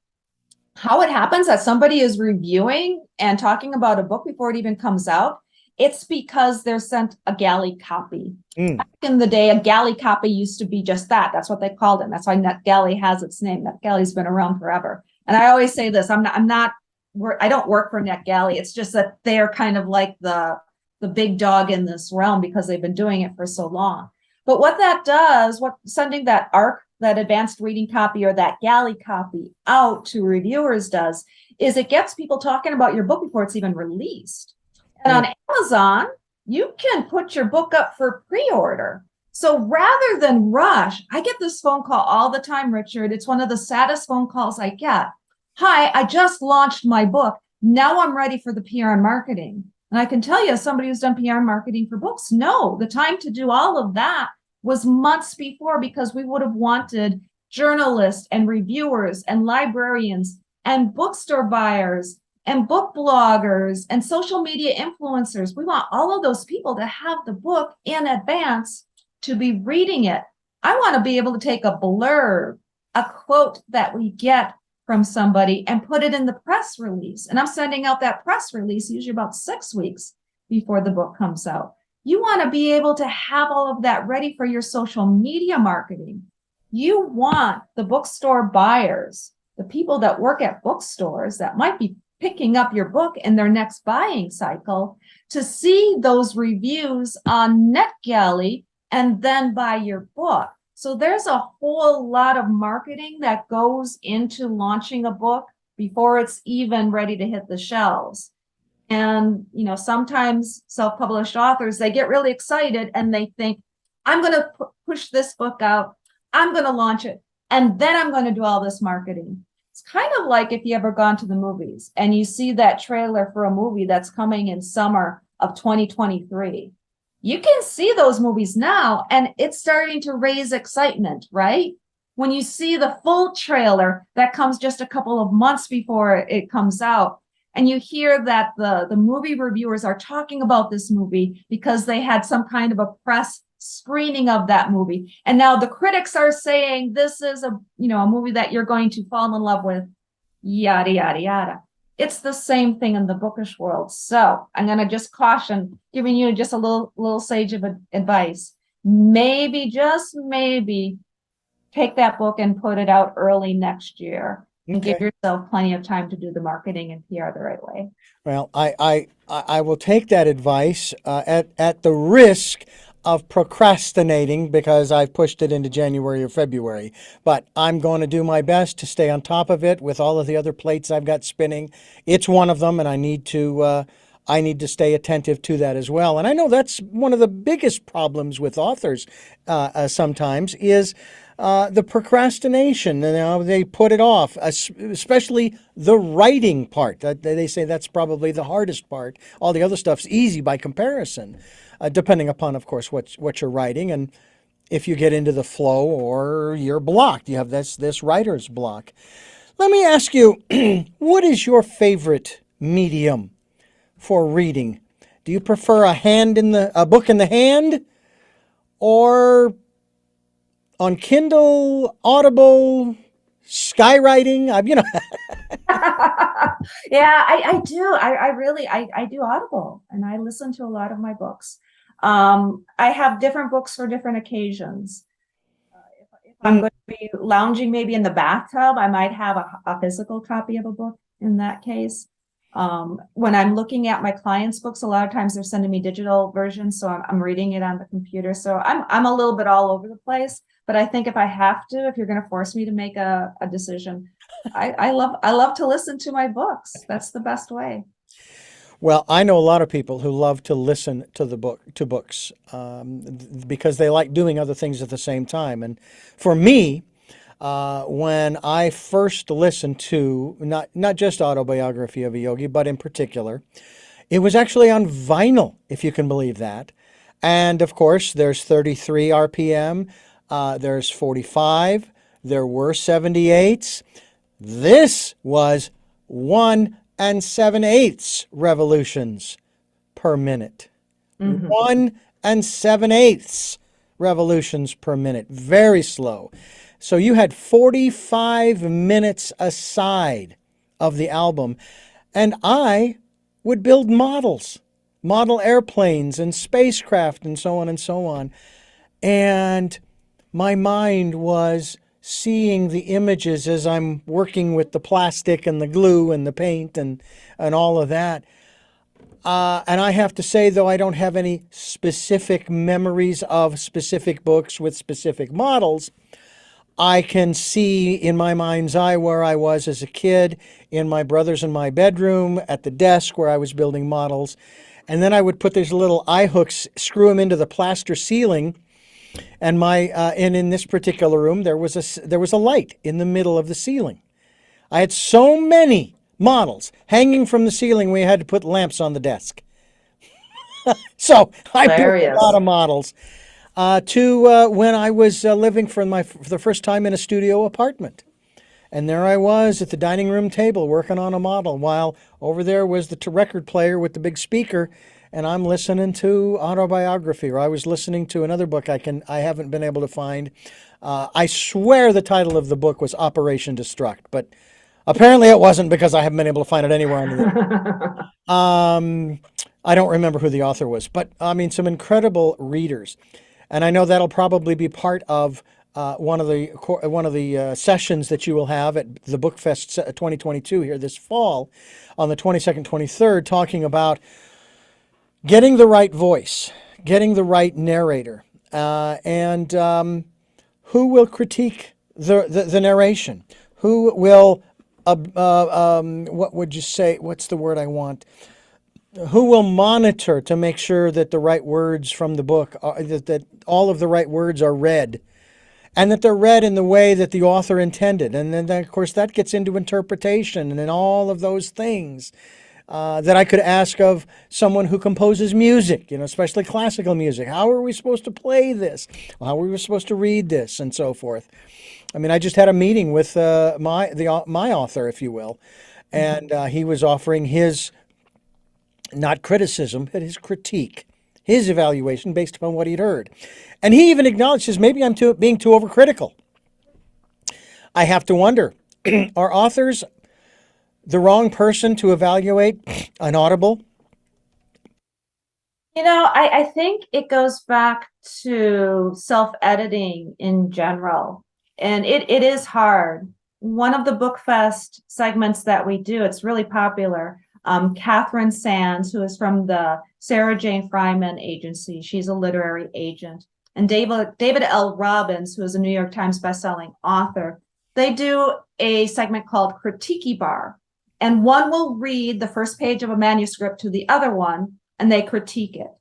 how it happens that somebody is reviewing and talking about a book before it even comes out, it's because they're sent a galley copy. Back in the day, a galley copy used to be just that. That's what they called it. That's why NetGalley has its name. NetGalley's been around forever. And I always say this, I don't work for NetGalley. It's just that they're kind of like the big dog in this realm because they've been doing it for so long. But what that does, sending that ARC, that advanced reading copy or that galley copy out to reviewers does, is it gets people talking about your book before it's even released. And on Amazon, you can put your book up for pre-order. So rather than rush, I get this phone call all the time, Richard. It's one of the saddest phone calls I get. Hi, I just launched my book. Now I'm ready for the PR and marketing. And I can tell you, as somebody who's done PR and marketing for books, no, the time to do all of that was months before, because we would have wanted journalists and reviewers and librarians and bookstore buyers and book bloggers and social media influencers. We want all of those people to have the book in advance to be reading it. I want to be able to take a blurb, a quote that we get from somebody, and put it in the press release. And I'm sending out that press release usually about 6 weeks before the book comes out. You want to be able to have all of that ready for your social media marketing. You want the bookstore buyers, the people that work at bookstores that might be picking up your book in their next buying cycle, to see those reviews on NetGalley and then buy your book. So there's a whole lot of marketing that goes into launching a book before it's even ready to hit the shelves. And, sometimes self-published authors, they get really excited and they think, I'm going to push this book out. I'm going to launch it. And then I'm going to do all this marketing. It's kind of like if you ever gone to the movies and you see that trailer for a movie that's coming in summer of 2023. You can see those movies now, and it's starting to raise excitement, right? When you see the full trailer that comes just a couple of months before it comes out, and you hear that the movie reviewers are talking about this movie because they had some kind of a press screening of that movie. And now the critics are saying this is a movie that you're going to fall in love with, yada, yada, yada. It's the same thing in the bookish world. So I'm going to just caution, giving you just a little sage of advice. Maybe, just maybe, take that book and put it out early next year. And give yourself plenty of time to do the marketing and PR the right way. Well, I will take that advice at the risk of procrastinating, because I've pushed it into January or February. But I'm going to do my best to stay on top of it with all of the other plates I've got spinning. It's one of them, and I need to stay attentive to that as well. And I know that's one of the biggest problems with authors sometimes is the procrastination, they put it off, especially the writing part. They say that's probably the hardest part. All the other stuff's easy by comparison, depending upon, of course, what you're writing and if you get into the flow or you're blocked. You have this writer's block. Let me ask you, what is your favorite medium for reading? Do you prefer a book in the hand, or on Kindle, Audible, skywriting? Yeah, I do. I do Audible, and I listen to a lot of my books. I have different books for different occasions. If I'm going to be lounging maybe in the bathtub, I might have a physical copy of a book in that case. When I'm looking at my clients' books, a lot of times they're sending me digital versions, so I'm reading it on the computer. So I'm a little bit all over the place. But I think if you're going to force me to make a decision, I love to listen to my books. That's the best way. Well, I know a lot of people who love to listen to books, because they like doing other things at the same time. And for me, when I first listened to not just Autobiography of a Yogi, but in particular, it was actually on vinyl, if you can believe that. And of course, there's 33 RPM, there's 45, there were 78s. This was 1 7/8 revolutions per minute. 1 7/8 revolutions per minute. Very slow. So you had 45 minutes aside of the album, and I would build model airplanes and spacecraft and so on and so on. And my mind was seeing the images as I'm working with the plastic and the glue and the paint and all of that. And I have to say, though I don't have any specific memories of specific books with specific models, I can see in my mind's eye where I was as a kid, in my brother's and my bedroom, at the desk where I was building models. And then I would put these little eye hooks, screw them into the plaster ceiling. And in this particular room, there was a light in the middle of the ceiling. I had so many models hanging from the ceiling, we had to put lamps on the desk. So I built a lot of models. When I was living for the first time in a studio apartment. And there I was at the dining room table working on a model, while over there was the record player with the big speaker, and I'm listening to Autobiography, or I was listening to another book I haven't been able to find. I swear the title of the book was Operation Destruct, but apparently it wasn't, because I haven't been able to find it anywhere on the I don't remember who the author was, but I mean, some incredible readers. And I know that'll probably be part of one of the sessions that you will have at the BookFest 2022 here this fall on the 22nd, 23rd, talking about getting the right voice, getting the right narrator, and who will critique the narration, who will, what would you say, what's the word I want? Who will monitor to make sure that the right words from the book, that all of the right words are read, and that they're read in the way that the author intended. And then, of course, that gets into interpretation and all of those things that I could ask of someone who composes music, especially classical music. How are we supposed to play this? How are we supposed to read this, and so forth? I mean, I just had a meeting with my author, if you will, and he was offering his, not criticism, but his critique, his evaluation based upon what he'd heard. And he even acknowledges, maybe I'm being too overcritical. I have to wonder, are authors the wrong person to evaluate an Audible? I think it goes back to self-editing in general. And it is hard. One of the BookFest segments that we do, it's really popular. Catherine Sands, who is from the Sarah Jane Fryman agency, she's a literary agent, and David L. Robbins, who is a New York Times bestselling author, they do a segment called Critiki-Bar, and one will read the first page of a manuscript to the other one, and they critique it.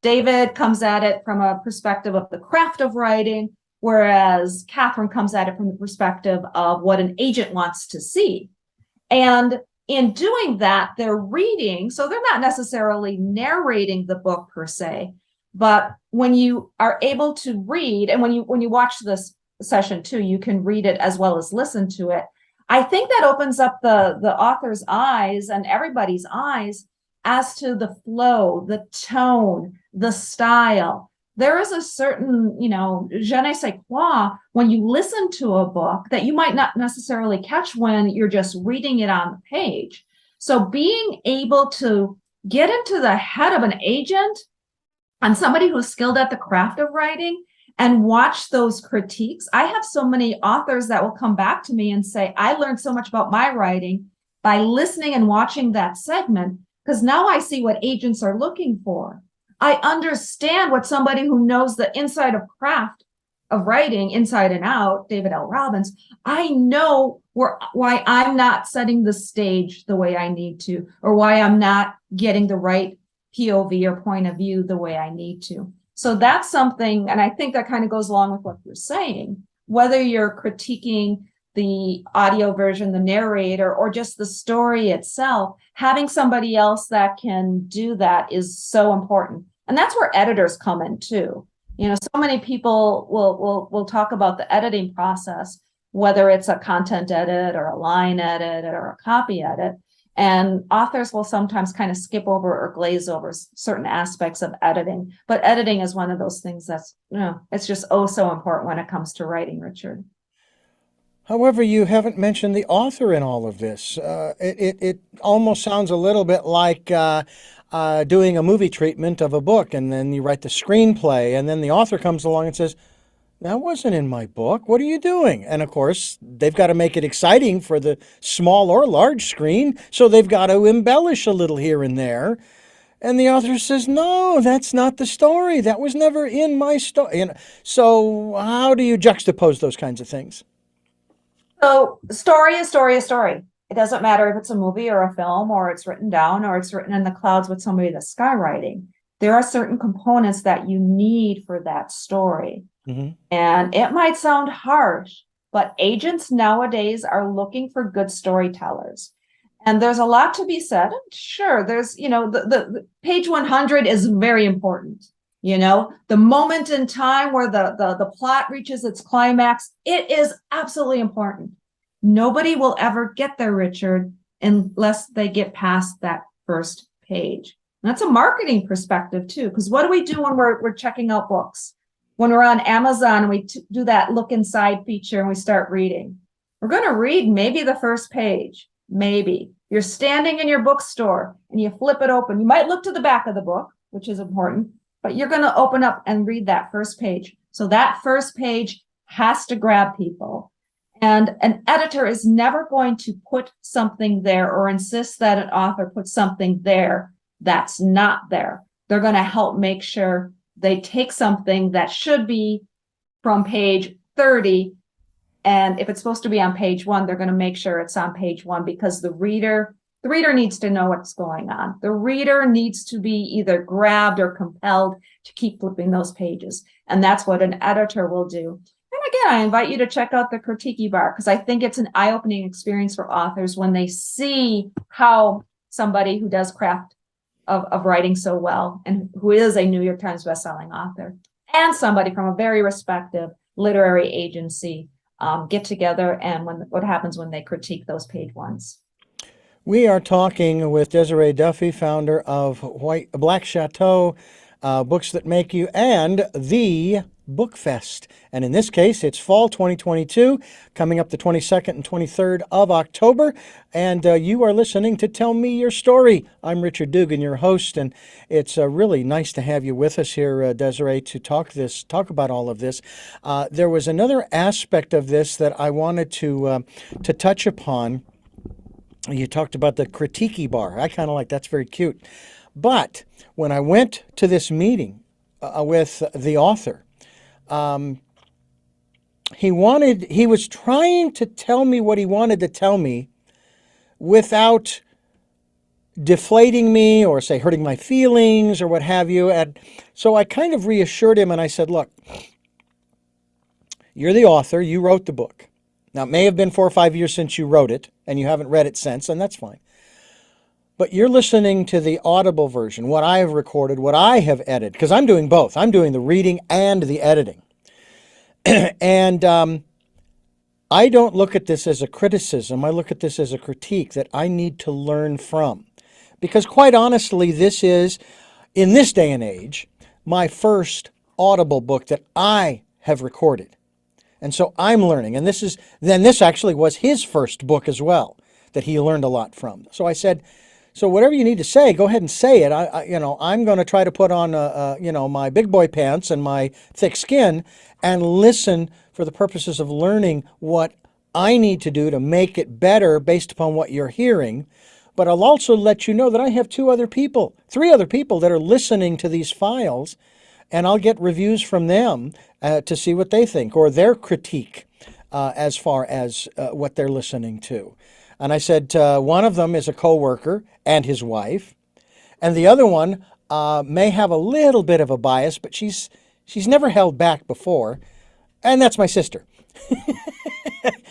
David comes at it from a perspective of the craft of writing, whereas Catherine comes at it from the perspective of what an agent wants to see. And in doing that, they're reading, so they're not necessarily narrating the book per se, but when you are able to read, and when you watch this session too, you can read it as well as listen to it. I think that opens up the author's eyes and everybody's eyes as to the flow, the tone, the style. There is a certain, je ne sais quoi when you listen to a book that you might not necessarily catch when you're just reading it on the page. So being able to get into the head of an agent and somebody who's skilled at the craft of writing and watch those critiques. I have so many authors that will come back to me and say, I learned so much about my writing by listening and watching that segment, because now I see what agents are looking for. I understand what somebody who knows the inside of craft of writing inside and out, David L. Robbins, I know why I'm not setting the stage the way I need to, or why I'm not getting the right POV or point of view the way I need to. So that's something, and I think that kind of goes along with what you're saying, whether you're critiquing the audio version, the narrator, or just the story itself, having somebody else that can do that is so important. And that's where editors come in too. So many people will talk about the editing process, whether it's a content edit or a line edit or a copy edit. And authors will sometimes kind of skip over or glaze over certain aspects of editing. But editing is one of those things that's, it's just so important when it comes to writing, Richard. However, you haven't mentioned the author in all of this. It almost sounds a little bit like doing a movie treatment of a book, and then you write the screenplay, and then the author comes along and says, that wasn't in my book. What are you doing? And of course, they've got to make it exciting for the small or large screen, so they've got to embellish a little here and there. And the author says, no, that's not the story. That was never in my story. So how do you juxtapose those kinds of things? So story is story is story. It doesn't matter if it's a movie or a film, or it's written down, or it's written in the clouds with somebody that's skywriting. There are certain components that you need for that story. Mm-hmm. And it might sound harsh, but agents nowadays are looking for good storytellers. And there's a lot to be said. Sure, there's, the page 100 is very important. The moment in time where the plot reaches its climax, it is absolutely important. Nobody will ever get there, Richard, unless they get past that first page. And that's a marketing perspective too, because what do we do when we're checking out books? When we're on Amazon and we do that look inside feature and we start reading, we're going to read maybe the first page, maybe. You're standing in your bookstore and you flip it open. You might look to the back of the book, which is important, but you're going to open up and read that first page. So that first page has to grab people. And an editor is never going to put something there or insist that an author put something there that's not there. They're going to help make sure they take something that should be from page 30, and if it's supposed to be on page 1, they're going to make sure it's on page 1, because the reader needs to know what's going on. The reader needs to be either grabbed or compelled to keep flipping those pages, and that's what an editor will do. And again, I invite you to check out the Critiki-Bar, because I think it's an eye-opening experience for authors when they see how somebody who does craft of writing so well, and who is a New York Times bestselling author, and somebody from a very respected literary agency get together, and what happens when they critique those page ones. We are talking with Desiree Duffy, founder of Black Château, Books That Make You, and the BookFest. And in this case, it's fall 2022, coming up the 22nd and 23rd of October. And you are listening to Tell Me Your Story. I'm Richard Dugan, your host, and it's really nice to have you with us here, Desiree, to talk about all of this. There was another aspect of this that I wanted to touch upon. You talked about the Critiki-Bar. I kind of like that's very cute. But when I went to this meeting with the author, he was trying to tell me what he wanted to tell me without deflating me or, say, hurting my feelings or what have you. And so I kind of reassured him and I said, look, You're the author. You wrote the book. Now, it may have been 4 or 5 years since you wrote it, and you haven't read it since, and that's fine. But you're listening to the audible version, what I have recorded, what I have edited, because I'm doing both. I'm doing the reading and the editing. And I don't look at this as a criticism. I look at this as a critique that I need to learn from. Because quite honestly, this is, in this day and age, my first audible book that I have recorded. And so I'm learning. And this actually was his first book as well, that he learned a lot from. So I said, so whatever you need to say, go ahead and say it. I'm going to try to put on, my big boy pants and my thick skin and listen for the purposes of learning what I need to do to make it better based upon what you're hearing. But I'll also let you know that I have 3 other people that are listening to these files, and I'll get reviews from them to see what they think or their critique as far as what they're listening to. And I said one of them is a coworker and his wife, and the other one may have a little bit of a bias, but she's never held back before, and that's my sister.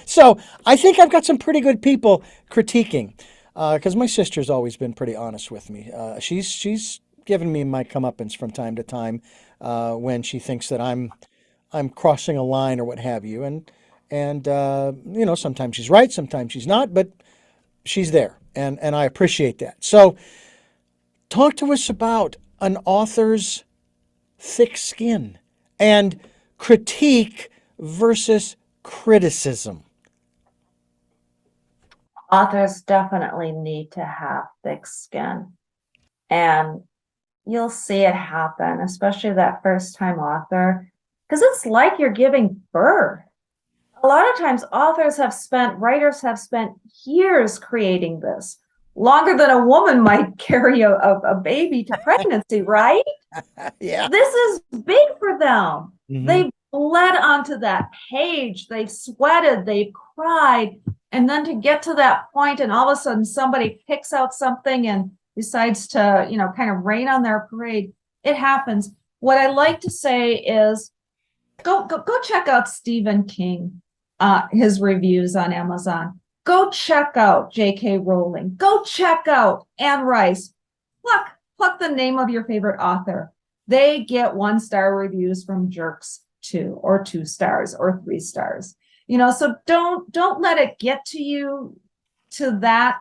So I think I've got some pretty good people critiquing, because my sister's always been pretty honest with me. She's given me my comeuppance from time to time when she thinks that I'm crossing a line or what have you, and sometimes she's right, sometimes she's not, but she's there, and I appreciate that. So talk to us about an author's thick skin and critique versus criticism. Authors definitely need to have thick skin. And you'll see it happen, especially that first-time author, because it's like you're giving birth. A lot of times writers have spent years creating this, longer than a woman might carry a baby to pregnancy, right? Yeah. This is big for them. Mm-hmm. They've bled onto that page, they've sweated, they've cried, and then to get to that point and all of a sudden somebody picks out something and decides to, kind of rain on their parade. It happens. What I like to say is go check out Stephen King, his reviews on Amazon. Go check out J.K. Rowling. Go check out Anne Rice. Pluck the name of your favorite author. They get 1-star reviews from jerks too, or 2 stars or 3 stars. So don't let it get to you to that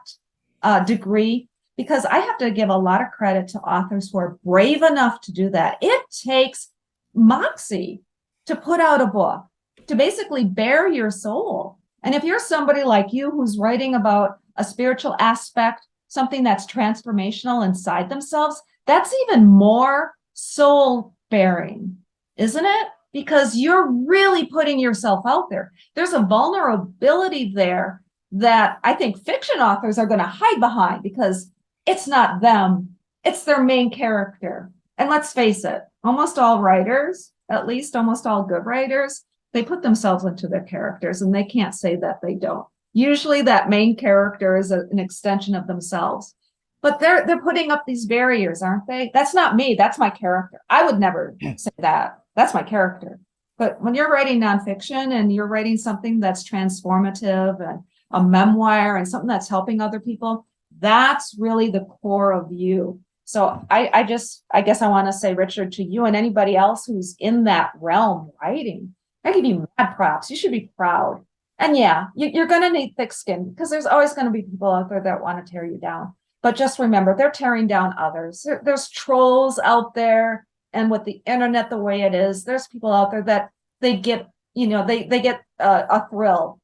degree, because I have to give a lot of credit to authors who are brave enough to do that. It takes moxie to put out a book, to basically bare your soul. And if you're somebody like you who's writing about a spiritual aspect, something that's transformational inside themselves, that's even more soul bearing, isn't it? Because you're really putting yourself out there. There's a vulnerability there that I think fiction authors are going to hide behind, because it's not them, it's their main character. And let's face it, almost all writers, at least almost all good writers, they put themselves into their characters, and they can't say that they don't. Usually that main character is an extension of themselves. But they're putting up these barriers, aren't they? That's not me, that's my character. I would never say that. That's my character. But when you're writing nonfiction and you're writing something that's transformative and a memoir and something that's helping other people, that's really the core of you. So I guess I want to say, Richard, to you and anybody else who's in that realm writing, I give you mad props. You should be proud. And yeah, you're going to need thick skin, because there's always going to be people out there that want to tear you down. But just remember, they're tearing down others. There's trolls out there. And with the internet the way it is, there's people out there that they get a thrill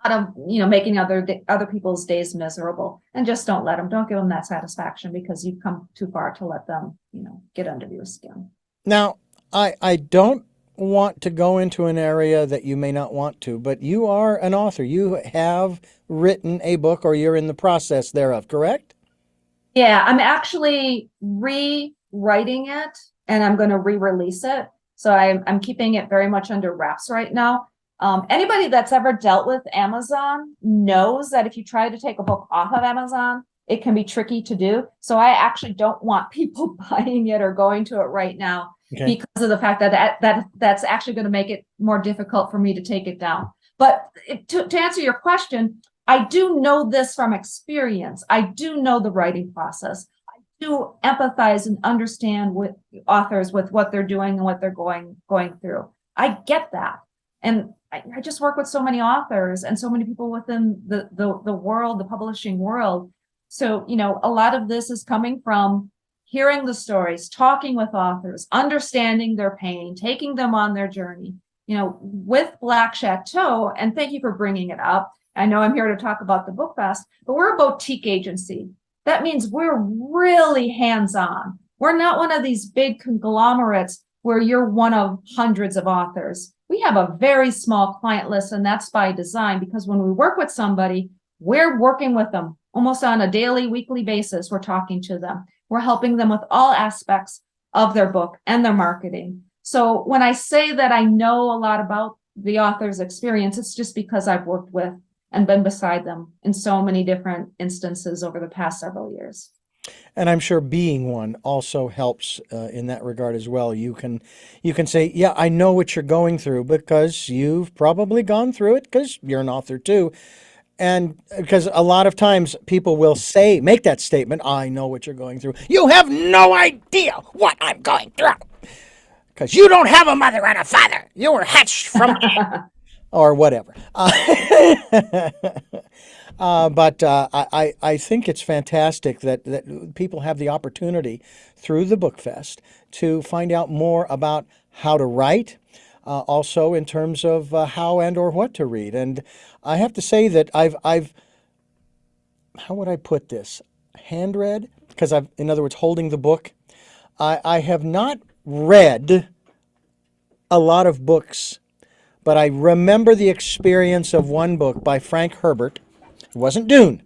out of, making other people's days miserable. And just don't give them that satisfaction, because you've come too far to let them, get under your skin. Now, I don't want to go into an area that you may not want to, but you are an author. You have written a book, or you're in the process thereof, correct? Yeah, I'm actually rewriting it, and I'm going to re-release it. So I'm keeping it very much under wraps right now. Anybody that's ever dealt with Amazon knows that if you try to take a book off of Amazon, it can be tricky to do. So I actually don't want people buying it or going to it right now. Okay. because of the fact that that's actually going to make it more difficult for me to take it down. But to answer your question, I do know this from experience. I do know the writing process. I do empathize and understand with authors, with what they're doing and what they're going through. I get that. And I just work with so many authors and so many people within the world, the publishing world. So, a lot of this is coming from hearing the stories, talking with authors, understanding their pain, taking them on their journey. With Black Château, and thank you for bringing it up. I know I'm here to talk about the BookFest, but we're a boutique agency. That means we're really hands-on. We're not one of these big conglomerates where you're one of hundreds of authors. We have a very small client list, and that's by design, because when we work with somebody, we're working with them almost on a daily, weekly basis. We're talking to them. We're helping them with all aspects of their book and their marketing. So when I say that I know a lot about the author's experience, it's just because I've worked with and been beside them in so many different instances over the past several years. And I'm sure being one also helps in that regard as well. You can say, yeah, I know what you're going through because you've probably gone through it because you're an author too. And because a lot of times people will make that statement, I know what you're going through. You have no idea what I'm going through because you don't have a mother and a father. You were hatched from or whatever. But I think it's fantastic that people have the opportunity through the BookFest to find out more about how to write, also in terms of how and or what to read. And I have to say that I've how would I put this? Hand read? Because in other words, holding the book. I have not read a lot of books, but I remember the experience of one book by Frank Herbert. It wasn't Dune.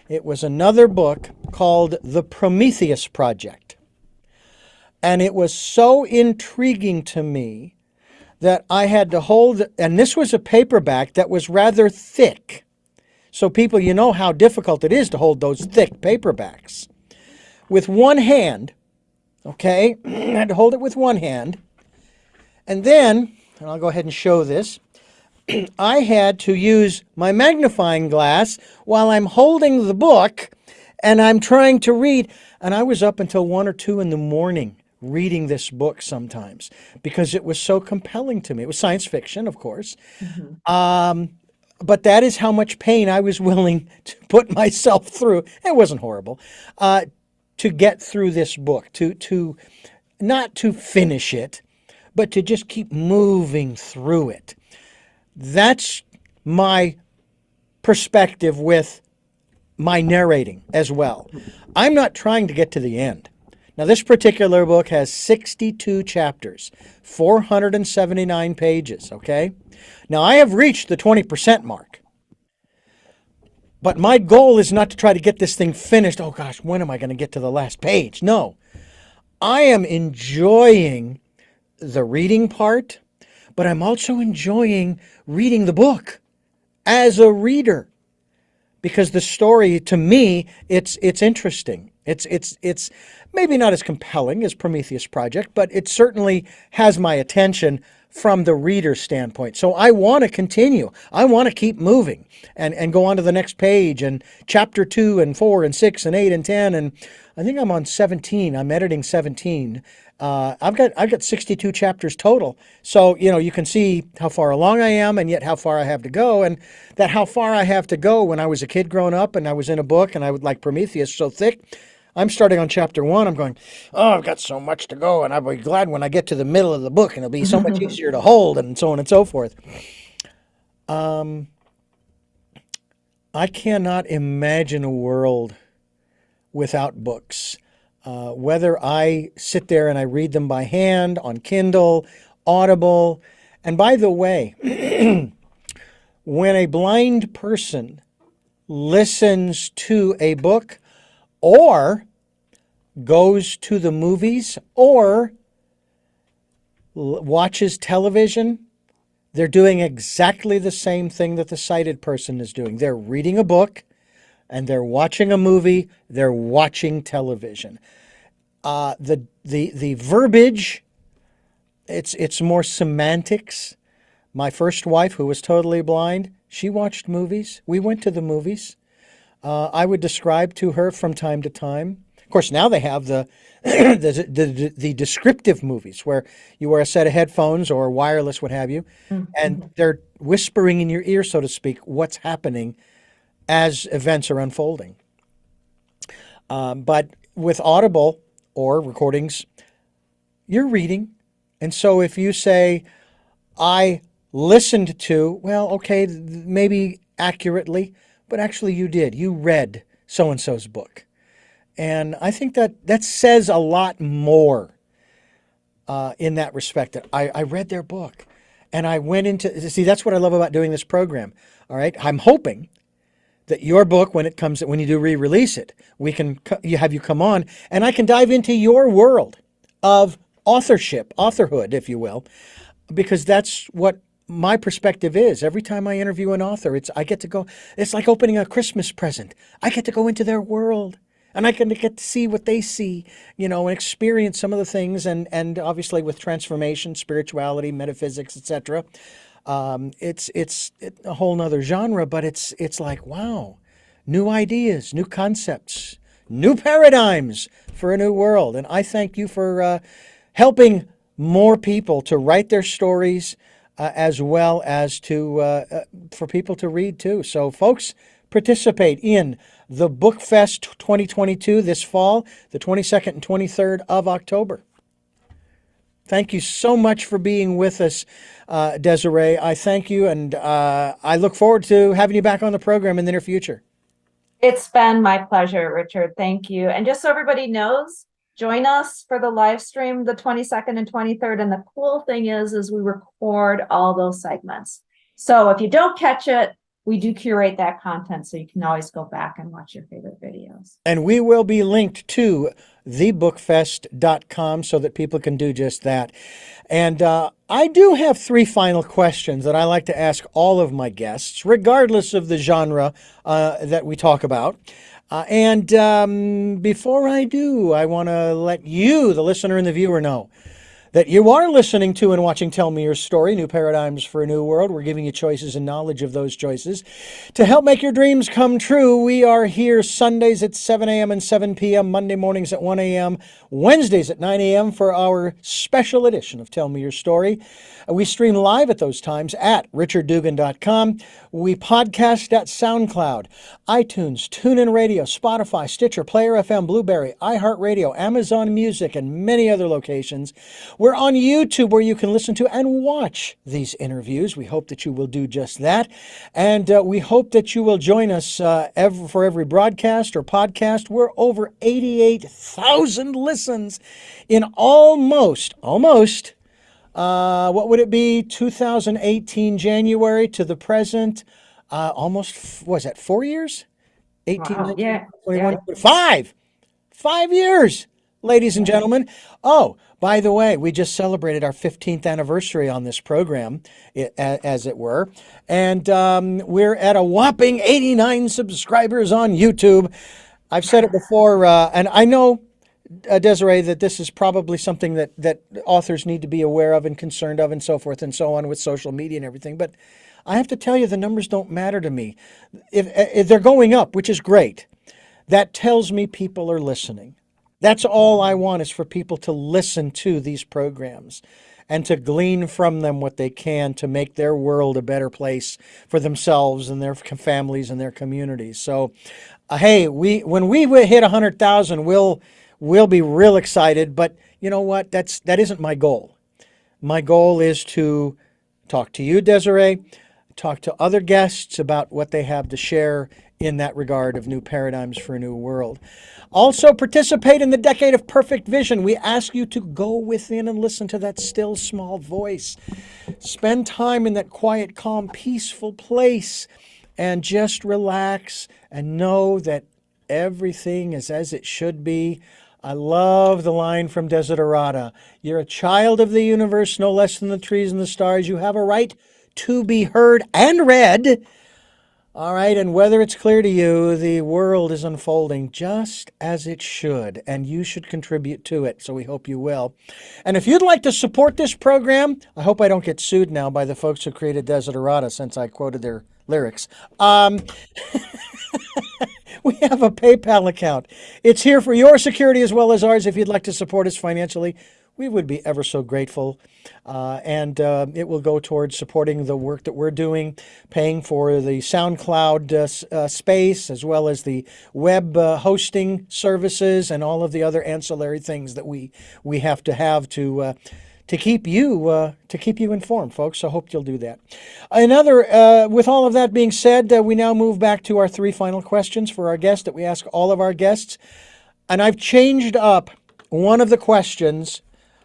It was another book called The Prometheus Project. And it was so intriguing to me that I had to hold, and this was a paperback that was rather thick. So people, you know how difficult it is to hold those thick paperbacks. With one hand, okay, I had to hold it with one hand. And then, and I'll go ahead and show this, I had to use my magnifying glass while I'm holding the book and I'm trying to read. And I was up until 1 or 2 in the morning reading this book sometimes because it was so compelling to me. It was science fiction, of course. Mm-hmm. But that is how much pain I was willing to put myself through. It wasn't horrible. To get through this book, to not to finish it, but to just keep moving through it. That's my perspective with my narrating as well. I'm not trying to get to the end. Now, this particular book has 62 chapters, 479 pages, okay? Now, I have reached the 20% mark. But my goal is not to try to get this thing finished. Oh, gosh, when am I going to get to the last page? No. I am enjoying the reading part, but I'm also enjoying reading the book as a reader because the story, to me, it's interesting. It's maybe not as compelling as Prometheus Project, but it certainly has my attention from the reader's standpoint. So I want to continue. I want to keep moving and go on to the next page and chapter 2 and 4 and 6 and 8 and 10. And I think I'm on 17. I'm editing 17. I've got 62 chapters total. So, you can see how far along I am and yet how far I have to go. And that how far I have to go when I was a kid growing up and I was in a book and I would like Prometheus so thick. I'm starting on chapter 1. I'm going, I've got so much to go. And I'll be glad when I get to the middle of the book and it'll be so much easier to hold and so on and so forth. I cannot imagine a world without books. Whether I sit there and I read them by hand, on Kindle, Audible. And by the way, when a blind person listens to a book or goes to the movies or watches television, they're doing exactly the same thing that the sighted person is doing. They're reading a book and they're watching a movie, they're watching television. The verbiage it's more semantics. My first wife, who was totally blind, she watched movies. We went to the movies. I would describe to her from time to time. Of course, now they have the the descriptive movies where you wear a set of headphones or wireless, what have you, and they're whispering in your ear, so to speak, what's happening as events are unfolding. But with Audible or recordings, you're reading. And so if you say, I listened to, well, okay, maybe accurately, but actually you did. You read so-and-so's book. And I think that says a lot more in that respect. That I read their book and I went into, see, that's what I love about doing this program. All right. I'm hoping that your book, when you do re-release it, we can have you come on and I can dive into your world of authorhood, if you will, because that's what my perspective is. Every time I interview an author, I get to go, it's like opening a Christmas present. I get to go into their world and I can get to see what they see, and experience some of the things. And obviously with transformation, spirituality, metaphysics, etc. It's a whole nother genre, but it's like, wow, new ideas, new concepts, new paradigms for a new world. And I thank you for helping more people to write their stories, as well as for people to read too. So folks, participate in the BookFest 2022 this fall, the 22nd and 23rd of October. Thank you so much for being with us, Desireé. I thank you, and I look forward to having you back on the program in the near future. It's been my pleasure, Richard. Thank you. And just so everybody knows, join us for the live stream the 22nd and 23rd. And the cool thing is we record all those segments. So if you don't catch it, we do curate that content, so you can always go back and watch your favorite videos. And we will be linked to thebookfest.com so that people can do just that. And I do have 3 final questions that I like to ask all of my guests, regardless of the genre that we talk about. And before I do, I want to let you, the listener and the viewer, know that you are listening to and watching Tell Me Your Story, New Paradigms for a New World. We're giving you choices and knowledge of those choices to help make your dreams come true. We are here Sundays at 7 a.m. and 7 p.m., Monday mornings at 1 a.m., Wednesdays at 9 a.m. for our special edition of Tell Me Your Story. We stream live at those times at richarddugan.com. We podcast at SoundCloud, iTunes, TuneIn Radio, Spotify, Stitcher, Player FM, Blueberry, iHeartRadio, Amazon Music, and many other locations. We're on YouTube where you can listen to and watch these interviews. We hope that you will do just that. And we hope that you will join us for every broadcast or podcast. We're over 88,000 listens in almost, what would it be, 2018 January to the present, almost, was that 4 years? 18, Wow. 19, Yeah. 21, 5 years, ladies and gentlemen. Oh, by the way, we just celebrated our 15th anniversary on this program, as it were. And we're at a whopping 89 subscribers on YouTube. I've said it before, and I know, Desireé, that this is probably something that authors need to be aware of and concerned of and so forth and so on with social media and everything. But I have to tell you, the numbers don't matter to me. If they're going up, which is great, that tells me people are listening. That's all I want, is for people to listen to these programs and to glean from them what they can to make their world a better place for themselves and their families and their communities. So, hey, when we hit 100,000, we'll be real excited. But you know what? That isn't my goal. My goal is to talk to you, Desireé, talk to other guests about what they have to share in that regard of new paradigms for a new world. Also, participate in the Decade of Perfect Vision. We ask you to go within and listen to that still small voice. Spend time in that quiet, calm, peaceful place and just relax and know that everything is as it should be. I love the line from Desiderata. You're a child of the universe, no less than the trees and the stars. You have a right to be heard and read. All right, and whether it's clear to you, the world is unfolding just as it should, and you should contribute to it, so we hope you will. And if you'd like to support this program, I hope I don't get sued now by the folks who created Desiderata since I quoted their lyrics. We have a PayPal account. It's here for your security as well as ours. If you'd like to support us financially, we would be ever so grateful. And it will go towards supporting the work that we're doing, paying for the SoundCloud space, as well as the web hosting services and all of the other ancillary things that we have to keep you informed, folks. So I hope you'll do that. With all of that being said, we now move back to our three final questions for our guest that we ask all of our guests. And I've changed up one of the questions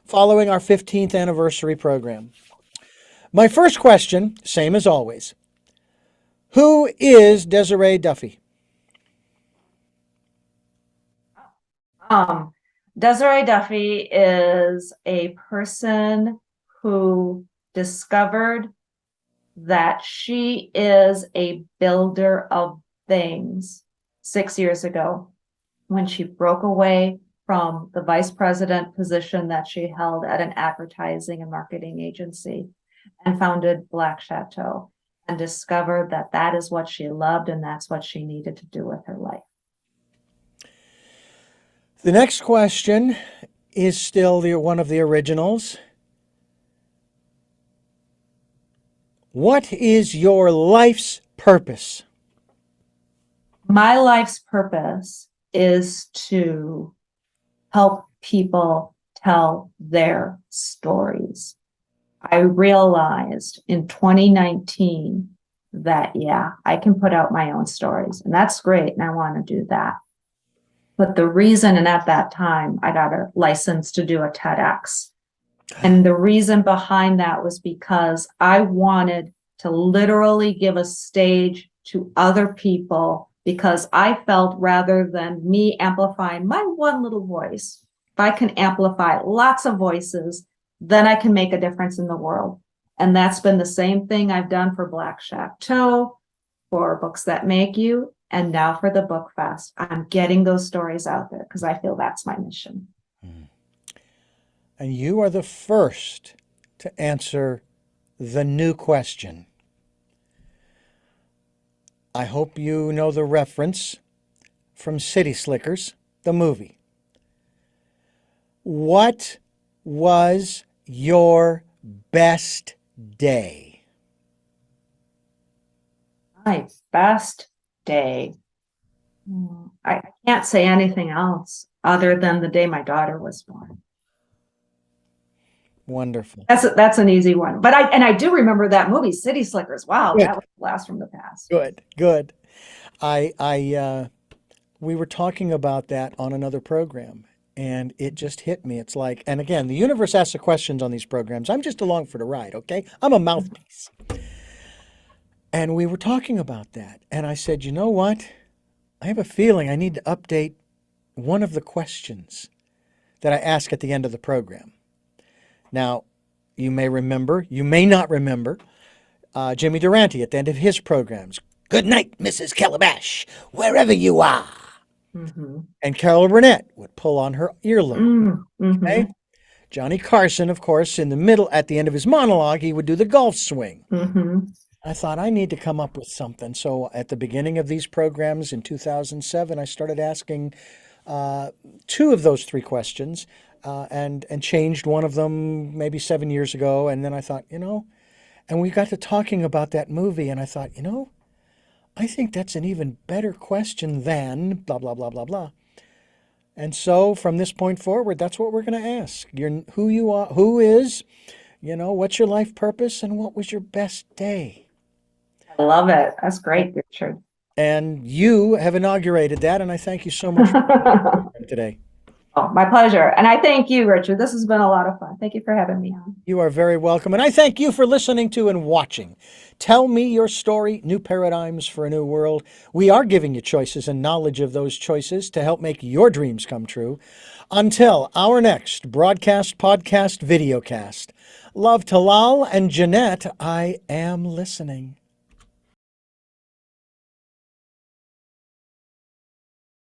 following our 15th anniversary program. My first question, same as always. Who is Desiree Duffy? Desiree Duffy is a person who discovered that she is a builder of things 6 years ago when she broke away from the vice president position that she held at an advertising and marketing agency and founded Black Château and discovered that that is what she loved and that's what she needed to do with her life. The next question is still one of the originals. What is your life's purpose? My life's purpose is to help people tell their stories. I realized in 2019 that, yeah, I can put out my own stories, and that's great, and I want to do that. But the reason, and at that time, I got a license to do a TEDx. And the reason behind that was because I wanted to literally give a stage to other people, because I felt rather than me amplifying my one little voice, if I can amplify lots of voices, then I can make a difference in the world. And that's been the same thing I've done for Black Château, for Books That Make You, and now for the BookFest. I'm getting those stories out there because I feel that's my mission. And you are the first to answer the new question. I hope you know the reference from City Slickers, the movie. What was your best day? My best day. I can't say anything else other than the day my daughter was born. Wonderful. That's an easy one. But I do remember that movie, City Slickers. Wow, Good. that was a blast from the past. Good. We were talking about that on another program, and it just hit me. It's like, and again, the universe asks the questions on these programs. I'm just along for the ride, okay? I'm a mouthpiece. And we were talking about that, and I said, you know what? I have a feeling I need to update one of the questions that I ask at the end of the program. Now, you may remember, you may not remember, Jimmy Durante at the end of his programs. Good night, Mrs. Calabash, wherever you are. Mm-hmm. And Carol Burnett would pull on her earlobe. Mm-hmm. Okay? Johnny Carson, of course, in the middle, at the end of his monologue, he would do the golf swing. Mm-hmm. I thought I need to come up with something. So at the beginning of these programs in 2007, I started asking two of those three questions. And changed one of them maybe 7 years ago. And then I thought, and we got to talking about that movie, and I thought, I think that's an even better question than blah, blah, blah, blah, blah. And so from this point forward, that's what we're going to ask. Who you are, who is, what's your life purpose, and what was your best day? I love it. That's great, Richard. And you have inaugurated that, and I thank you so much for today. Oh, my pleasure. And I thank you, Richard. This has been a lot of fun. Thank you for having me on. You are very welcome. And I thank you for listening to and watching. Tell Me Your Story, New Paradigms for a New World. We are giving you choices and knowledge of those choices to help make your dreams come true. Until our next broadcast, podcast, videocast. Love to Lal and Jeanette, I am listening.